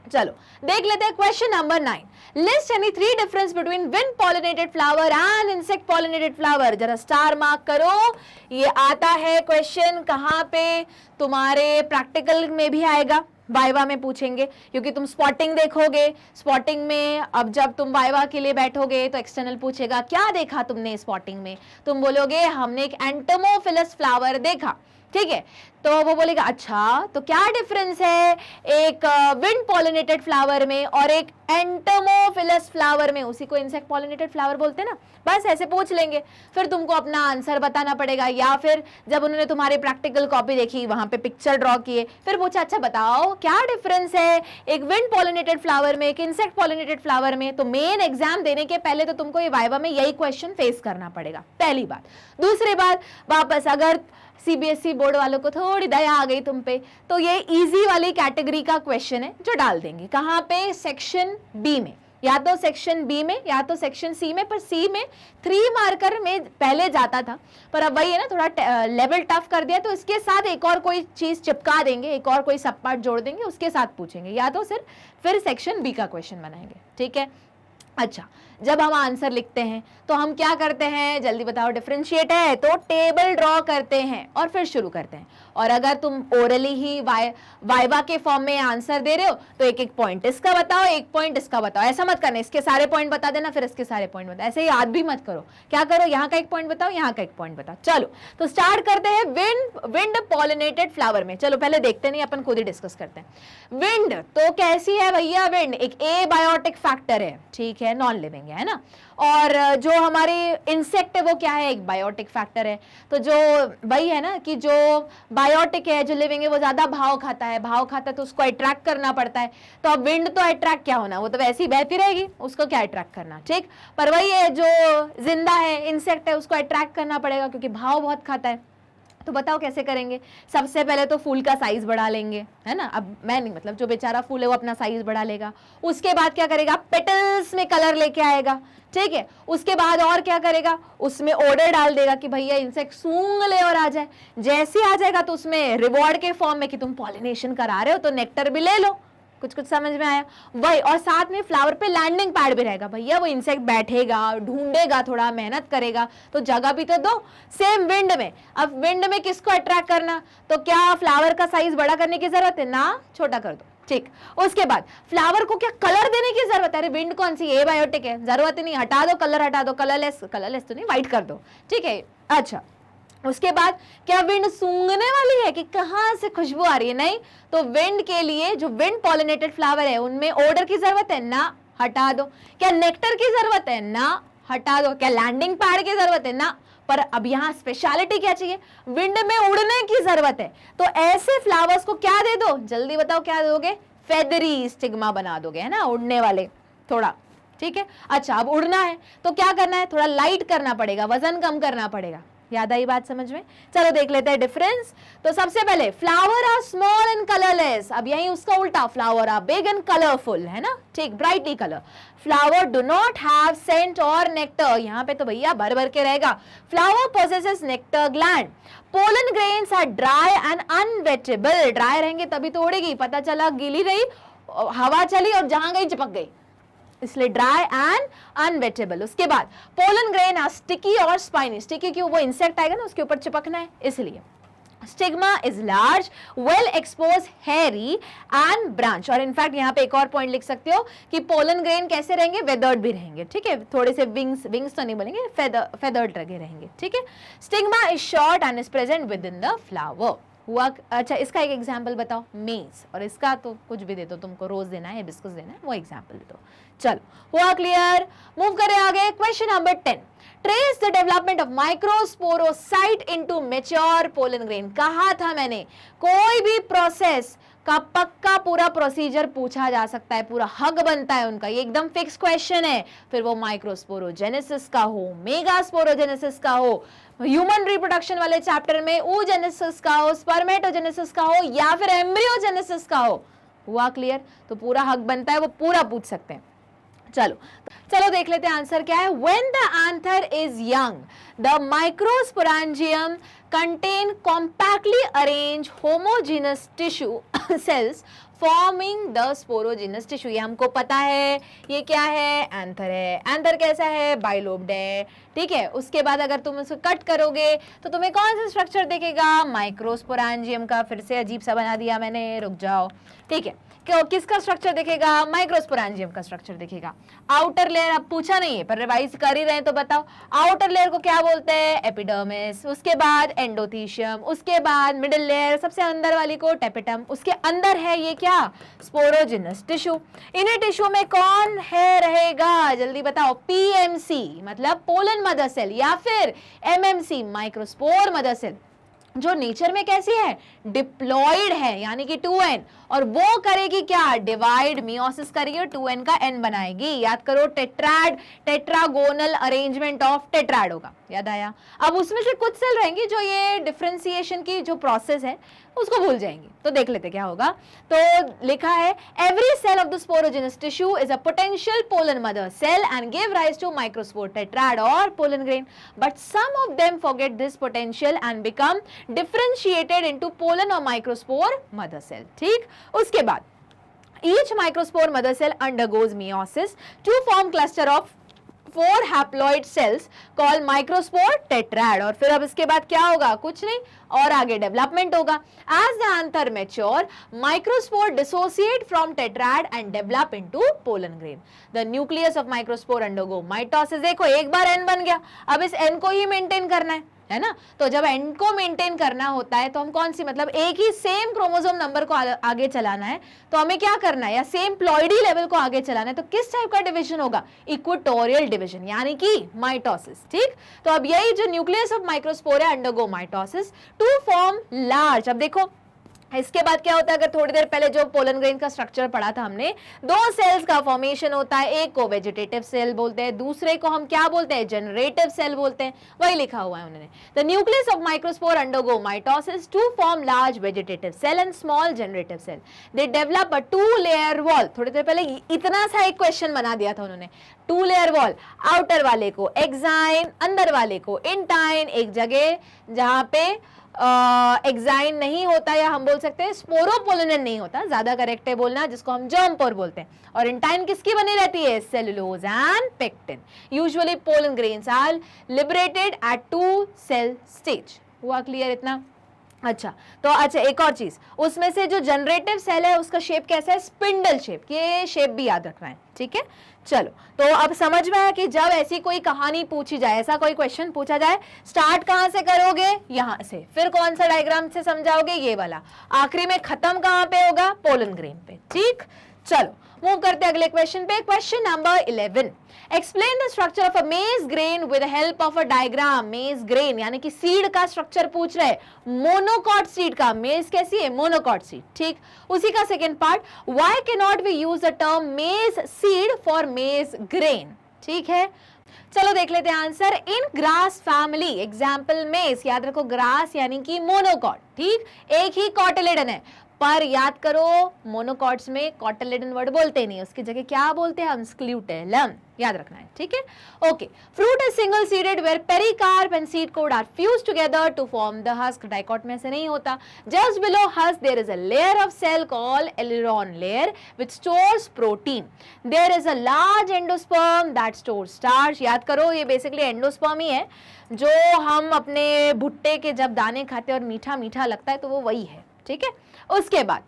चलो देख लेते हैं question number 9। List any 3 difference between wind pollinated flower and insect pollinated flower. जरा स्टार मार्क करो। ये आता है क्वेश्चन कहाँ पे? तुम्हारे प्रैक्टिकल में भी आएगा, वाइवा में पूछेंगे, क्योंकि तुम स्पॉटिंग देखोगे। स्पॉटिंग में अब जब तुम वाइवा के लिए बैठोगे तो एक्सटर्नल पूछेगा क्या देखा तुमने स्पॉटिंग में? तुम बोलोगे हमने एक एंटोमोफिलस फ्लावर देखा, ठीक है, तो वो बोलेगा अच्छा तो क्या डिफरेंस है एक विंड पॉलिनेटेड फ्लावर में और एक एंटोमोफिलस फ्लावर में, उसी को इंसेक्ट पॉलिनेटेड फ्लावर बोलते हैं ना। बस ऐसे पूछ लेंगे, फिर तुमको अपना आंसर बताना पड़ेगा, या फिर जब उन्होंने तुम्हारी प्रैक्टिकल कॉपी देखी वहां पे पिक्चर ड्रॉ किए, फिर पूछा अच्छा बताओ क्या डिफरेंस है एक विंड पॉलिनेटेड फ्लावर में एक इंसेक्ट पॉलिनेटेड फ्लावर में। तो मेन एग्जाम देने के पहले तो तुमको ये वाइवा में यही क्वेश्चन फेस करना पड़ेगा, पहली बात। दूसरी बात, वापस अगर सीबीएसई बोर्ड वालों को थोड़ी दया आ गई तुम पे, तो ये इजी वाली कैटेगरी का क्वेश्चन है जो डाल देंगे कहाँ पे, सेक्शन बी में, या तो सेक्शन बी में या तो सेक्शन सी में। पर सी में 3 मार्कर में पहले जाता था, पर अब वही है ना, थोड़ा लेवल टफ कर दिया, तो इसके साथ एक और कोई चीज चिपका देंगे, एक और कोई सब पार्ट जोड़ देंगे, उसके साथ पूछेंगे, या तो सिर्फ फिर सेक्शन बी का क्वेश्चन बनाएंगे, ठीक है। अच्छा, जब हम आंसर लिखते हैं तो हम क्या करते हैं, जल्दी बताओ, डिफरेंशिएट है तो टेबल ड्रॉ करते हैं और फिर शुरू करते हैं। और अगर तुम ओरली ही वाइवा के फॉर्म में आंसर दे रहे हो तो एक एक पॉइंट इसका बताओ, एक पॉइंट इसका बताओ, ऐसा मत करना इसके सारे पॉइंट बता देना फिर इसके सारे पॉइंट बताओ, ऐसे याद भी मत करो। क्या करो, यहाँ का एक पॉइंट बताओ, यहाँ का एक पॉइंट बताओ। चलो तो स्टार्ट करते हैं विंड पॉलिनेटेड फ्लावर में। चलो पहले देखते नहीं, अपन खुद ही डिस्कस करते हैं। विंड तो कैसी है भैया, विंड एक एबायोटिक फैक्टर है, ठीक है, नॉन लिविंग है ना। और जो हमारे इंसेक्ट है वो क्या है, एक बायोटिक फैक्टर है। तो जो वही है ना कि जो बायोटिक है, जो लिविंग है, वो ज्यादा भाव खाता है, भाव खाता है तो उसको अट्रैक्ट करना पड़ता है। तो अब विंड तो अट्रैक्ट क्या होना, वो तो वैसी बहती रहेगी, उसको क्या अट्रैक्ट करना, ठीक। पर वही है जो जिंदा है, इंसेक्ट है, उसको अट्रैक्ट करना पड़ेगा क्योंकि भाव बहुत खाता है। तो बताओ कैसे करेंगे। सबसे पहले तो फूल का साइज बढ़ा लेंगे, है ना। अब मैं नहीं, मतलब जो बेचारा फूल है वो अपना साइज बढ़ा लेगा। उसके बाद क्या करेगा, पेटल्स में कलर लेके आएगा, ठीक है। उसके बाद और क्या करेगा, उसमें ऑर्डर डाल देगा कि भैया इंसेक्ट सूंघ ले और आ जाए। जैसे आ जाएगा तो उसमें रिवॉर्ड के फॉर्म में कि तुम पॉलिनेशन करा रहे हो तो नेक्टर भी ले लो। कुछ कुछ समझ में आया वही। और साथ में फ्लावर पे लैंडिंग पैड भी रहेगा, भैया वो इंसेक्ट बैठेगा, ढूंढेगा, थोड़ा मेहनत करेगा तो जगह भी तो दो। सेम विंड में, अब विंड में किसको अट्रैक्ट करना, तो क्या फ्लावर का साइज बड़ा करने की जरूरत है ना, छोटा कर दो, ठीक। उसके बाद फ्लावर को क्या कलर देने की जरूरत है, अरे विंड कौन सी एबायोटिक है, जरूरत ही नहीं, हटा दो कलर, हटा दो, कलरलेस तो नहीं, व्हाइट कर दो, ठीक है। अच्छा, उसके बाद क्या विंड सूंघने वाली है कि कहां से खुशबू आ रही है, नहीं। तो विंड के लिए जो विंड पॉलिनेटेड फ्लावर है उनमें ऑर्डर की जरूरत है ना, हटा दो। क्या नेक्टर की जरूरत है ना, हटा दो। क्या लैंडिंग पैड की जरूरत है ना। पर अब यहाँ स्पेशलिटी क्या चाहिए, विंड में उड़ने की जरूरत है। तो ऐसे फ्लावर्स को क्या दे दो, जल्दी बताओ क्या दोगे, फेदरी स्टिग्मा बना दोगे, है ना, उड़ने वाले थोड़ा, ठीक है। अच्छा, अब उड़ना है तो क्या करना है, थोड़ा लाइट करना पड़ेगा, वजन कम करना पड़ेगा। याद आई बात समझ में। चलो देख लेते हैं डिफरेंस। तो सबसे पहले flower are small and colourless, अब यही उसका उल्टा, flower are big and colourful, है ना, ठीक, brightly colour. Flower do not have scent or nectar, यहाँ पे तो भैया भर भर के रहेगा। Flower possesses nectar gland. Pollen grains are dry and unwettable, ड्राई रहेंगे तभी तो उड़ेगी, पता चला गीली रही, हवा चली और जहां गई चिपक गई, इसलिए ड्राई एंड अनवेटेबल। उसके बाद पोलन ग्रेन आर स्टिकी और स्पाइनी, स्टिकी क्यों, वो इंसेक्ट आएगा ना उसके ऊपर चिपकना है इसलिए। Stigma is large, well expose, hairy and branch. और इनफैक्ट यहाँ पे एक और पॉइंट लिख सकते हो कि पोलन ग्रेन कैसे रहेंगे, वेदर्ड भी रहेंगे, ठीक है, थोड़े से विंग्स तो नहीं बोलेंगे, फेदर्ड लगे रहेंगे, ठीक है। Stigma is short and is present within the flower. हुआ। अच्छा, इसका एक एग्जाम्पल बताओ, मेज, और इसका तो कुछ भी दे दो, तुमको रोज देना है, हिबिस्कस देना है, वो एग्जाम्पल दे दो। चलो हुआ क्लियर। मूव करें आगे, question number 10। Trace the development of microsporocyte into mature pollen grain. कहा था मैंने, कोई भी प्रोसेस का पक्का पूरा प्रोसीजर पूछा जा सकता है, पूरा हक बनता है उनका, ये एकदम फिक्स क्वेश्चन है। फिर वो माइक्रोस्पोरोजेनेसिस का हो, मेगास्पोरोजेनेसिस का हो, ह्यूमन रिप्रोडक्शन वाले चैप्टर में oogenesis का हो, स्पर्मेटोजेनेसिस का हो, या फिर एम्ब्रियोजेनेसिस का हो। हुआ क्लियर। तो पूरा हक बनता है, वो पूरा पूछ सकते हैं। चलो देख लेते हैं आंसर क्या है। When the anther is young, the microsporangium contain compactly arranged homogeneous tissue cells forming the sporogenous tissue। ये हमको पता है, ये क्या है, एंथर है। एंथर कैसा है, बाइलोब्ड है, ठीक है। उसके बाद अगर तुम इसको कट करोगे तो तुम्हें कौन सा स्ट्रक्चर दिखेगा, माइक्रोस्पोरांजियम का। फिर से अजीब सा बना दिया मैंने, रुक जाओ, ठीक है। किसका स्ट्रक्चर दिखेगा? माइक्रोस्पोरेंजियम का स्ट्रक्चर दिखेगा। आउटर लेयर अब पूछा नहीं है पर रिवाइज कर ही रहे हैं तो बताओ, आउटर लेयर को क्या बोलते हैं? एपिडर्मिस, उसके बाद एंडोथीशियम, उसके बाद मिडिल लेयर सबसे अंदर वाली को टेपिटम, उसके अंदर है ये क्या? Sporogenous tissue. इन्हीं टिश्यू में कौन है रहेगा? जल्दी बताओ। पीएमसी मतलब पोलन मदर सेल या फिर एमएमसी माइक्रोस्पोर मदर सेल, जो नेचर में कैसी है? डिप्लॉइड है, यानी कि 2n, और वो करेगी क्या? डिवाइड, मियोसिस करेगी, 2n का n बनाएगी। याद करो, tetrad, tetragonal arrangement of tetrad होगा, याद आया? अब उसमें से कुछ सेल रहेंगी जो ये डिफरेंशिएशन की जो प्रोसेस है उसको भूल जाएंगी, तो देख लेते क्या होगा। तो लिखा है every cell of the sporogenous tissue is a potential pollen mother cell and give rise to microspore tetrad और pollen grain, but some of them forget this potential and become differentiated into pollen और microspore mother cell. ठीक, उसके बाद each microspore mother cell undergoes meiosis to form cluster of 4 haploid cells called microspore tetrad, और फिर अब इसके बाद क्या होगा? कुछ नहीं, और आगे डेवलपमेंट होगा। As the anther mature, microspore dissociate from tetrad and develop into pollen grain. The nucleus of microspore undergo mitosis। देखो एक बार n बन गया, अब इस n को ही मेंटेन करना है ना? तो जब n को मेंटेन करना होता है तो हम कौन सी, मतलब एक ही सेम क्रोमोसोम नंबर को आगे चलाना है, तो हमें क्या करना है? या सेम प्लॉइडी लेवल को आगे चलाना है, तो किस टाइप का डिवीजन होगा? इक्वेटोरियल डिवीजन, यानी कि माइटोसिस। ठीक, तो अब यही जो न्यूक्लियस ऑफ माइक्रोस्पोर है undergo mitosis to form large. अब देखो इसके बाद क्या होता है? अगर थोड़ी देर पहले जो पोलन ग्रेन का स्ट्रक्चर पढ़ा था हमने, 2 सेल्स का फॉर्मेशन होता है, एक को वेजिटेटिव सेल बोलते हैं, दूसरे को हम क्या बोलते हैं? जनरेटिव सेल बोलते हैं, वही लिखा हुआ है उन्होंने। The nucleus of microspore undergo mitosis to form large vegetative cell and small generative cell. They develop a 2 layer wall. थोड़ी देर पहले इतना सा एक क्वेश्चन बना दिया था उन्होंने, 2 लेयर वॉल, आउटर वाले को एक्साइन, अंदर वाले को इंटाइन, एक जगह जहां पे एक्साइन नहीं होता, या हम बोल सकते हैं स्पोरोपोलिनन नहीं होता, ज्यादा करेक्ट है बोलना, जिसको हम जर्म पोर बोलते हैं। और इंटाइन किसकी बनी रहती है? Cellulose and pectin. Usually pollen grains are liberated at 2 cell stage. हुआ क्लियर इतना? अच्छा, तो अच्छा एक और चीज, उसमें से जो जनरेटिव सेल है उसका शेप कैसा है? Spindle shape. ये शेप भी याद रखना है, ठीक है? चलो, तो अब समझ में आया कि जब ऐसी कोई कहानी पूछी जाए, ऐसा कोई क्वेश्चन पूछा जाए, स्टार्ट कहां से करोगे? यहां से, फिर कौन सा डायग्राम से समझाओगे? ये वाला, आखिरी में खत्म कहां पे होगा? पोलन ग्रेन पे। ठीक, चलो मूव करते हैं अगले क्वेश्चन पे। Question number 11, explain the structure of a मेज grain with help of a diagram. मेज ग्रेन यानी कि सीड का स्ट्रक्चर पूछ रहे, मोनोकॉट सीड का। मेज कैसी है? Monocot seed. ठीक, उसी का second part, why can not we use the term maize seed for maize grain? ठीक है, चलो देख लेते हैं answer. In grass family, example maize, याद रखो ग्रास यानी कि मोनोकॉट। ठीक, एक ही कॉटिलेडन है, पर याद करो मोनोकॉट्स में कॉटिलेडन वर्ड बोलते नहीं, उसकी जगह क्या बोलते हैं हम? स्क्ल्यूटेलम। याद रखना है, ठीक है? Okay, fruit is single seeded where pericarp and seed coat are fused together to form the husk. Dicot में से नहीं होता। Just below husk there is a layer of cell called aleurone layer which stores protein. There is a large endosperm that stores starch. याद करो ये basically endosperm ही है, जो हम अपने भुट्टे के जब दाने खाते हैं और मीठा मीठा लगता है तो वो वही है, ठीक है? उसके बाद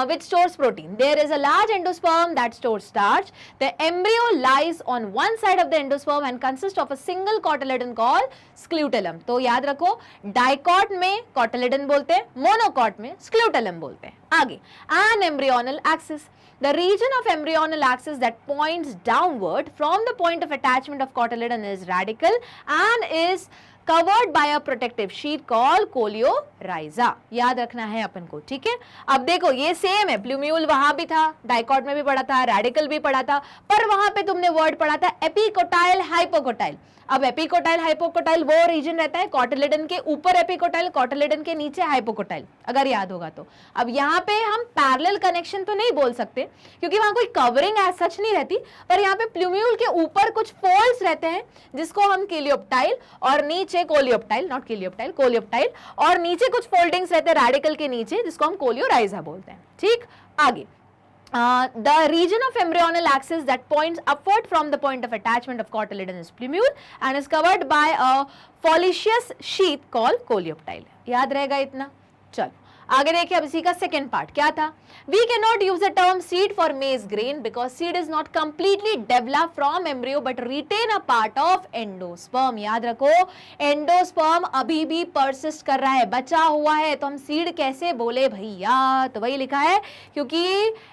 which stores protein. There is a large endosperm that stores starch. The embryo lies on one side of the endosperm and consists of a single cotyledon called scutellum. तो याद रखो, डाइकॉट में cotyledon बोलते हैं, मोनोकॉट में scutellum बोलते हैं। आगे, an embryonal axis. The region of embryonal axis that points downward from the point of attachment of cotyledon is radical and is covered by a protective sheet called coleorhiza. याद रखना है अपन को, ठीक है? अब देखो ये सेम है, प्लूम्यूल वहां भी था, डाइकॉट में भी पढ़ा था, रेडिकल भी पढ़ा था, पर वहां पे तुमने वर्ड पढ़ा था एपिकोटाइल हाइपोकोटाइल। अब एपिकोटाइल हाइपोकोटाइल वो रीजन रहता है कॉटिलेडन के ऊपर एपिकोटाइल, कॉटिलेडन के नीचे हाइपोकोटाइल, अगर याद होगा तो। अब यहाँ पे हम पैरेलल कनेक्शन तो नहीं बोल सकते क्योंकि वहां कोई कवरिंग एज सच नहीं रहती, पर यहाँ पे प्लूम्यूल के ऊपर कुछ फोल्ड्स रहते हैं जिसको हम कोलियोप्टाइल, और नीचे कोलियोप्टाइल, नॉट कोलियोप्टाइल, कोलियोप्टाइल, और नीचे कुछ फोल्डिंग्स रहते हैं रेडिकल के नीचे जिसको हम कोलियोराइजा बोलते हैं। ठीक, आगे, the region of embryonal axis that points upward from the point of attachment of cotyledon is plumule and is covered by a foliaceous sheath called coleoptile. याद रहेगा इतना? चलो आगे देखिए, अब इसी का सेकेंड पार्ट क्या था, we can not use the term seed for maize grain because seed is not completely develop from embryo but retain a part of endosperm. याद रखो, एंडोस्पर्म अभी भी परसिस्ट कर रहा है, बचा हुआ है, तो हम सीड कैसे बोले भैया, तो वही लिखा है क्योंकि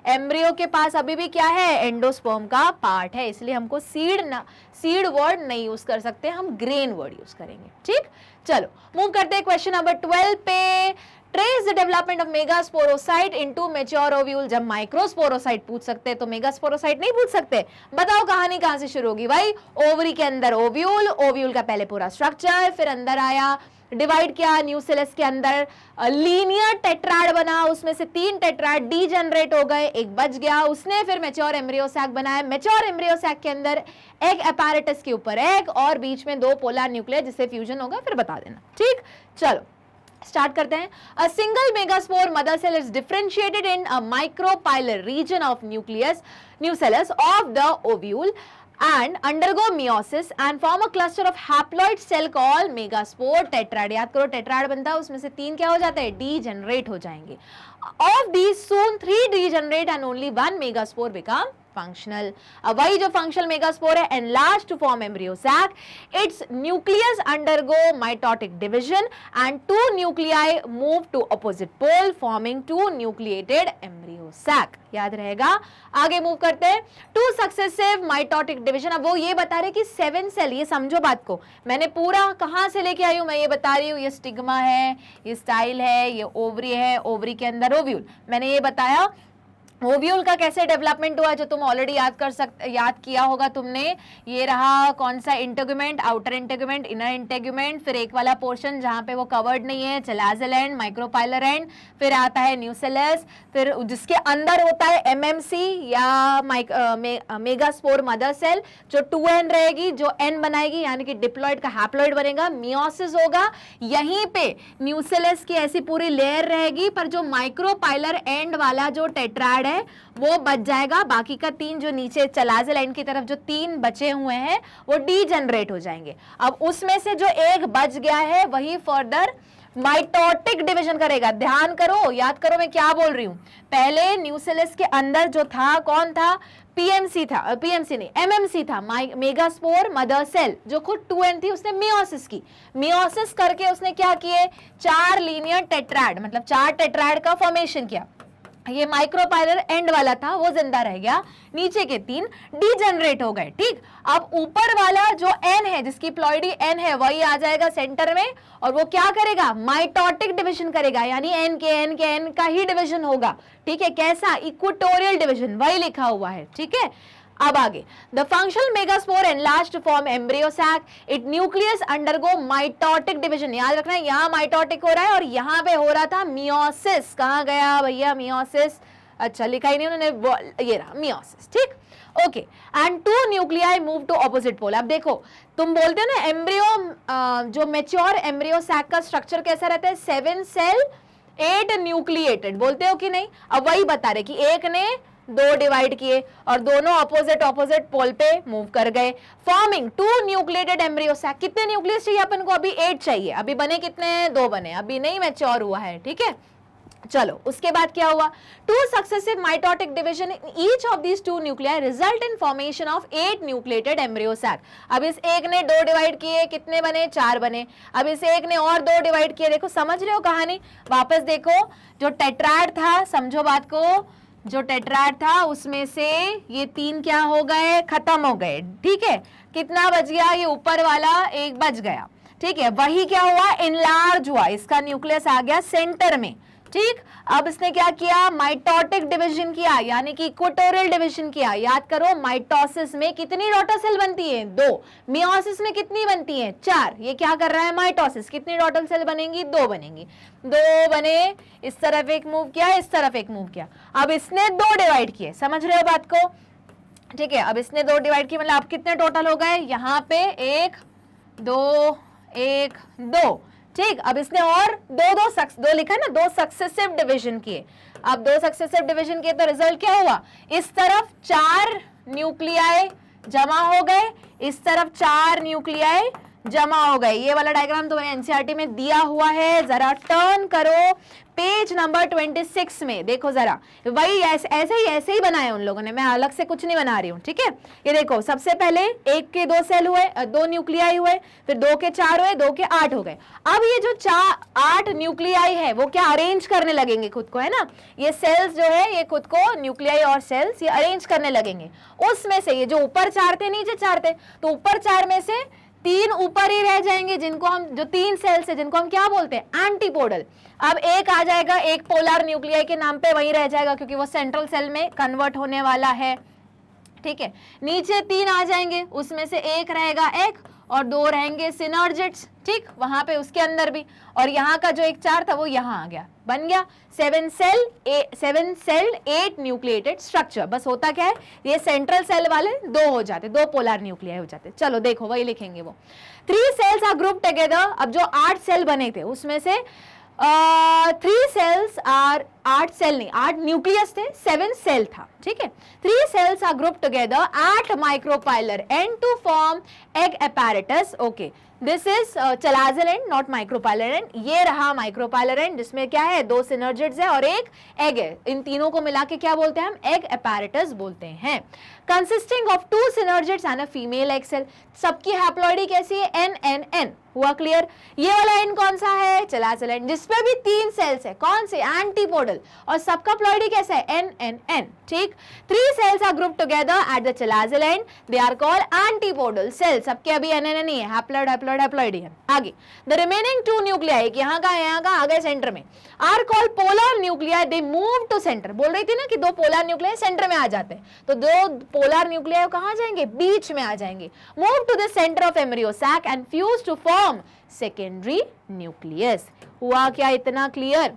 एम्ब्रियो के पास अभी भी क्या है, एंडोस्पर्म का पार्ट है, इसलिए हमको सीड वर्ड नहीं यूज कर सकते, हम ग्रेन वर्ड यूज करेंगे। ठीक, चलो मूव करते हैं क्वेश्चन नंबर 12 पे। Trace the development of megasporocyte into mature ovule. जब माइक्रोस्पोरोसाइट पूछ सकते हैं तो मेगास्पोरोसाइट नहीं पूछ सकते। बताओ कहानी कहां से शुरू होगी भाई, ओवरी के अंदर ओव्यूल, ओव्यूल का पहले पूरा स्ट्रक्चर, फिर अंदर आया डिवाइड किया, न्यूसेलस के अंदर लीनियर टेट्राड बना, उसमें से 3 टेट्राड डीजनरेट हो गए, एक बच गया, उसने फिर मैच्योर एम्ब्रियो सैक बनाया। मैच्योर एम्ब्रियो सैक के अंदर एक अपैरेटस के ऊपर एक और बीच में 2 पोलर न्यूक्लियर जिससे फ्यूजन होगा, फिर बता देना। ठीक, चलो स्टार्ट करते हैं। A single megaspore mother cell is differentiated in a micropylar region of nucellus of the ovule and undergo meiosis and form a cluster of haploid cell called megaspore tetrad। याद करो टेट्राड बनता है, उसमें से 3 क्या हो जाते हैं, डीजनरेट हो जाएंगे। Of these soon 3 degenerate and only 1 megaspore become functional। अब वही जो functional megaspore है enlarged to form embryo sac, its nucleus undergo mitotic division and 2 nuclei move to opposite pole forming 2 nucleated embryo sac। याद रहेगा, आगे move करते हैं। 2 successive mitotic division। अब वो ये बता रहे कि 7 सेल, ये समझो बात को, मैंने पूरा कहां से लेके आई हूं, मैं ये बता रही हूँ, ये स्टिग्मा है, ये स्टाइल है, ये ओवरी है, ओवरी के अंदर ओव्यूल। मैंने ये बताया ओव्यूल का कैसे डेवलपमेंट हुआ, जो तुम ऑलरेडी याद किया होगा तुमने। ये रहा कौन सा, integument, outer integument, inner integument, फिर एक वाला पोर्शन जहां पे वो कवर्ड नहीं है, चलाजल एंड, माइक्रोपाइलर एंड, फिर आता है न्यूसेलस, फिर जिसके अंदर होता है एमएमसी या मेगास्पोर मदर सेल, जो 2n रहेगी, जो n बनाएगी, यानी कि डिप्लॉइड का हैप्लॉइड बनेगा, मियोसिस होगा, यहीं पे न्यूसेलस की ऐसी पूरी लेयर रहेगी, पर जो माइक्रोपाइलर एंड वाला जो टेट्राड वो बच जाएगा, बाकी का 3 जो नीचे चलाजल एंड की तरफ जो 3 बचे हुए हैं वो डीजनरेट हो जाएंगे। अब उसमें से जो एक बच गया है वही फर्दर माइटोटिक डिवीजन करेगा। ध्यान करो, याद करो मैं क्या बोल रही हूं। पहले न्यूसेलस के अंदर जो था, कौन था, पीएमसी था, पीएमसी नहीं एमएमसी था, मेगास्पोर मदर सेल, जो खुद 2n थी, उसने मियोसिस की। मियोसिस करके उसने क्या किए, 4 लीनियर टेट्राड, मतलब 4 टेट्राड का फॉर्मेशन किया। ये माइक्रोपाइलर एंड वाला था वो जिंदा रह गया, नीचे के 3 डीजनरेट हो गए। ठीक, अब ऊपर वाला जो n है, जिसकी प्लॉइडी n है, वही आ जाएगा सेंटर में और वो क्या करेगा, माइटोटिक डिवीजन करेगा, यानी n के n का ही डिवीजन होगा। ठीक है, कैसा, इक्वेटोरियल डिवीजन, वही लिखा हुआ है। ठीक है, अब आगे, the functional megaspore enlarged to form embryo sac, it nucleus undergo mitotic division. याद रखना है, यहाँ माइटोटिक हो रहा है और यहाँ पे हो रहा था मियोसिस। कहाँ गया भैया मियोसिस, अच्छा लिखा ही नहीं उन्होंने, ये रहा मियोसिस। ठीक, okay, and 2 nuclei move to opposite pole. अब देखो, तुम बोलते हो ना एम्ब्रियो, जो मैच्योर एम्ब्रियो सैक का स्ट्रक्चर कैसा रहता है, 7 सेल 8 न्यूक्लिएटेड, बोलते हो कि नहीं। अब वही बता रहे कि एक ने 2 डिवाइड किए और दोनों ऑपोजिट पोल पे मूव कर गए, फॉर्मिंग 2 न्यूक्लिएटेड एम्ब्रियो सैक। कितने न्यूक्लियस चाहिए अपन को, अभी 8 चाहिए, अभी बने कितने हैं, 2 बने, अभी नहीं मैच्योर हुआ है। ठीक है, चलो उसके बाद क्या हुआ, 2 successive mitotic division in each of these 2 nuclei result in formation of 8 nucleated embryo sac. अब इस एक ने 2 डिवाइड किए, कितने बने, 4 बने। अब इस एक ने और 2 डिवाइड किए, देखो समझ रहे हो कहानी, वापस देखो, जो टेट्राड था, समझो बात को, जो टेट्राड था उसमें से ये 3 क्या हो गए, खत्म हो गए। ठीक है, कितना बच गया, ये ऊपर वाला एक बच गया। ठीक है, वही क्या हुआ, इनलार्ज हुआ, इसका न्यूक्लियस आ गया सेंटर में। ठीक, अब इसने क्या किया, माइटोटिक डिवीजन किया, यानी कि इक्वेटोरियल डिवीजन किया। याद करो, माइटोसिस में कितनी डॉटर सेल बनती है, 2, मियोसिस में कितनी बनती है, 4। ये क्या कर रहा है, माइटोसिस, कितनी डॉटर सेल बनेंगी, 2 बनेंगी, 2 बने, इस तरफ एक मूव किया, इस तरफ एक मूव किया। अब इसने 2 डिवाइड किए, समझ रहे हो बात को। ठीक है, अब इसने 2 डिवाइड किए, मतलब अब कितने टोटल हो गए, यहाँ पे 1 2 1 2। ठीक, अब इसने और 2 लिखा है ना, 2 सक्सेसिव डिवीजन किए। अब 2 सक्सेसिव डिवीजन किए तो रिजल्ट क्या हुआ, इस तरफ 4 न्यूक्लियाई जमा हो गए, इस तरफ 4 न्यूक्लियाई जमा हो गए। ये वाला डायग्राम तुम्हें एनसीईआरटी में दिया हुआ है, जरा टर्न करो पेज नंबर 26 में देखो जरा, वही ऐसे ही बनाया उन लोगों ने, मैं अलग से कुछ नहीं बना रही हूँ, ठीक है। ये देखो, सबसे पहले 1 के 2 सेल हुए, 2 न्यूक्लियाई हुए, फिर 2 के 4 हुए, 2 के 8 हो गए। अब ये जो 8 न्यूक्लियाई है वो क्या अरेंज करने लगेंगे खुद को, है ना। ये सेल्स जो है ये खुद को, न्यूक्लियाई और सेल्स, ये अरेंज करने लगेंगे। उसमें से ये जो ऊपर 4 थे नीचे 4 थे, तो ऊपर 4 में से 3 ऊपर ही रह जाएंगे, जिनको हम, जो 3 सेल्स है जिनको हम क्या बोलते हैं, एंटीपोडल। अब एक आ जाएगा, एक पोलर न्यूक्लियाई के नाम पे वहीं रह जाएगा क्योंकि वो सेंट्रल सेल में कन्वर्ट होने वाला है, ठीक है। नीचे 3 आ जाएंगे, उसमें से एक रहेगा एग और 2 रहेंगे सिनर्जिड्स, ठीक, वहां पे उसके अंदर भी। और यहाँ का जो एक 4 था वो यहाँ आ गया, बन गया 7 सेल्ड 8 न्यूक्लिएटेड स्ट्रक्चर। बस होता क्या है, ये सेंट्रल सेल वाले 2 हो जाते, 2 पोलर न्यूक्लियाई हो जाते। चलो देखो, वही लिखेंगे वो। 3 सेल्स आर ग्रुप टुगेदर। अब जो 8 सेल बने थे उसमें से 3 सेल्स आर, 8 सेल नहीं, 8 न्यूक्लियस थे, 7 सेल था, ठीक है। 3 cells are group together at micropylar end to form egg apparatus। Okay, this is chalazal end, not micropylar end. ये रहा माइक्रोपाइलर एंड, जिसमें क्या है, 2 सिनर्जिड्स है और एक एग है। इन तीनों को मिला के क्या बोलते हैं हम, एग apparatus बोलते हैं। Consisting of 2 synergids and a female egg cell. सबकी हैप्लॉइडी कैसी है, NNN। हुआ क्लियर। ये वाला एंड कौन सा है, चलाजल एंड, जिसपे भी 3 सेल्स है, कौन से, एंटीपोडल, और सबका प्लॉइडी कैसा है, NNN, ठीक। 3 cells are group together at the chalazal end, they are called antipodal cell. सबके अभी NNN ही है, हैप्लॉइड है। आगे द रिमेनिंग 2 न्यूक्लियाई, यहाँ का आ गए सेंटर में, are called polar nuclei, they move to center. बोल रही थी ना कि 2 पोलर न्यूक्लियाई सेंटर में आ जाते हैं, तो 2 पोलर न्यूक्लियाई कहाँ जाएंगे, बीच में आ जाएंगे। Move to the center of embryo sac and fuse to form secondary nucleus. हुआ क्या, इतना क्लियर?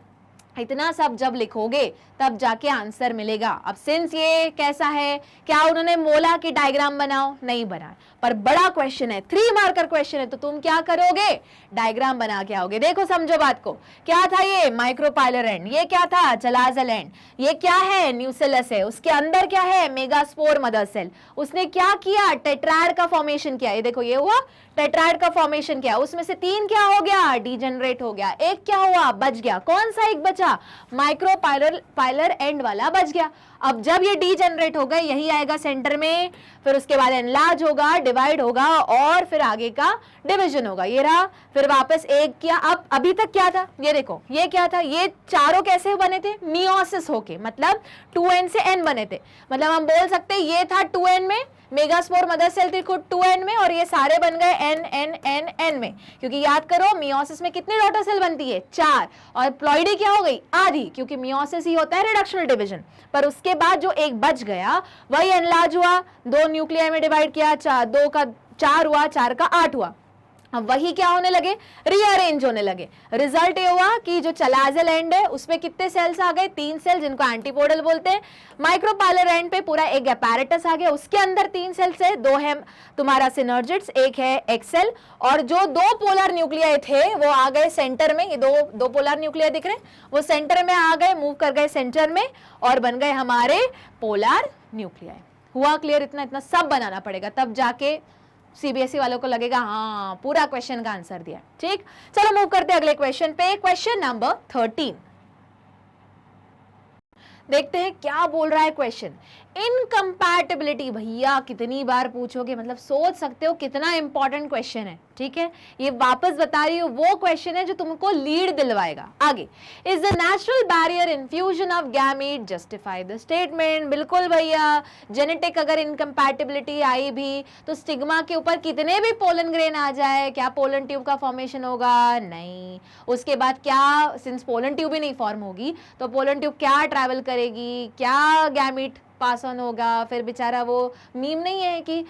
इतना सब जब लिखोगे तब जाके आंसर मिलेगा। अब सिंस ये कैसा है, क्या उन्होंने बोला कि डायग्राम बनाओ, नहीं बनाया, पर बड़ा क्वेश्चन है, 3 मार्कर क्वेश्चन है, तो तुम क्या करोगे, डायग्राम बना के आओगे। देखो समझो बात को, क्या था ये, माइक्रोपाइलर एंड, ये क्या था, चलाजल एंड, ये क्या है, न्यूसेलस है, उसके अंदर क्या है, मेगास्पोर मदर सेल। उसने क्या किया, टेट्राड का फॉर्मेशन किया। ये देखो, ये हुआ टेट्राड का फॉर्मेशन किया, उसमें से 3 क्या हो गया, डीजेनरेट हो गया, एक क्या हुआ, बच गया। कौन सा एक बचा, माइक्रोपाइलर एंड वाला बच गया। अब जब ये डीजेनरेट हो गए, यही आएगा सेंटर में, फिर उसके बाद एनलार्ज होगा, डिवाइड होगा, और फिर आगे का डिवीजन होगा। ये रहा, फिर वापस एक किया। अब अभी तक क्या था, ये देखो, ये क्या था, ये चारों कैसे बने थे, मियोसिस होके, मतलब 2n से n बने थे। मतलब हम बोल सकते हैं ये था 2n में, मेगास्पोर मदर सेल थी खुद 2n में, और ये सारे बन गए n में, क्योंकि याद करो मियोसिस में कितनी डॉटर सेल बनती है, 4, और प्लॉइडी क्या हो गई, आधी, क्योंकि मियोसिस ही होता है रिडक्शनल डिवीजन। पर उसके बाद जो एक बच गया वही एनलार्ज हुआ, 2 न्यूक्लियाई में डिवाइड किया, 2 का 4 हुआ, 4 का 8 हुआ। अब वही क्या होने लगे, रीअरेंज होने लगे। रिजल्ट ये हुआ कि जो चलाजल एंड है उसमें कितने सेल्स आ गए, 3 सेल, जिनको एंटीपोडल बोलते हैं। माइक्रोपाइलर एंड पे पूरा एक apparatus आ गया, उसके अंदर 3 सेल्स है, 2 है तुम्हारा सिनर्जिड्स, एक है एक्सेल, और जो 2 पोलर न्यूक्लियाई थे वो आ गए सेंटर में। ये दो पोलर न्यूक्लियाई दिख रहे हैं, वो सेंटर में आ गए, मूव कर गए सेंटर में, और बन गए हमारे पोलर न्यूक्लियाई। हुआ क्लियर? इतना सब बनाना पड़ेगा, तब जाके सीबीएसई वालों को लगेगा हाँ पूरा क्वेश्चन का आंसर दिया। ठीक, चलो मूव करते हैं अगले क्वेश्चन पे। क्वेश्चन नंबर 13 देखते हैं क्या बोल रहा है क्वेश्चन। इनकम्पैटिबिलिटी, भैया कितनी बार पूछोगे, मतलब सोच सकते हो कितना इंपॉर्टेंट क्वेश्चन है। ठीक है, ये वापस बता रही हूँ, वो क्वेश्चन है जो तुमको लीड दिलवाएगा आगे। Is the natural barrier in fusion of gamete justify the statement. बिल्कुल भैया, जेनेटिक अगर इनकम्पैटिबिलिटी आई भी तो स्टिग्मा के ऊपर कितने भी पोलन ग्रेन आ जाए, क्या पोलन ट्यूब का फॉर्मेशन होगा? नहीं। उसके बाद क्या, सिंस पोलन ट्यूब ही नहीं फॉर्म होगी तो पोलन ट्यूब क्या ट्रैवल करेगी, क्या गैमीट पास ऑन होगा? फिर बेचारा वो मीम नहीं है कि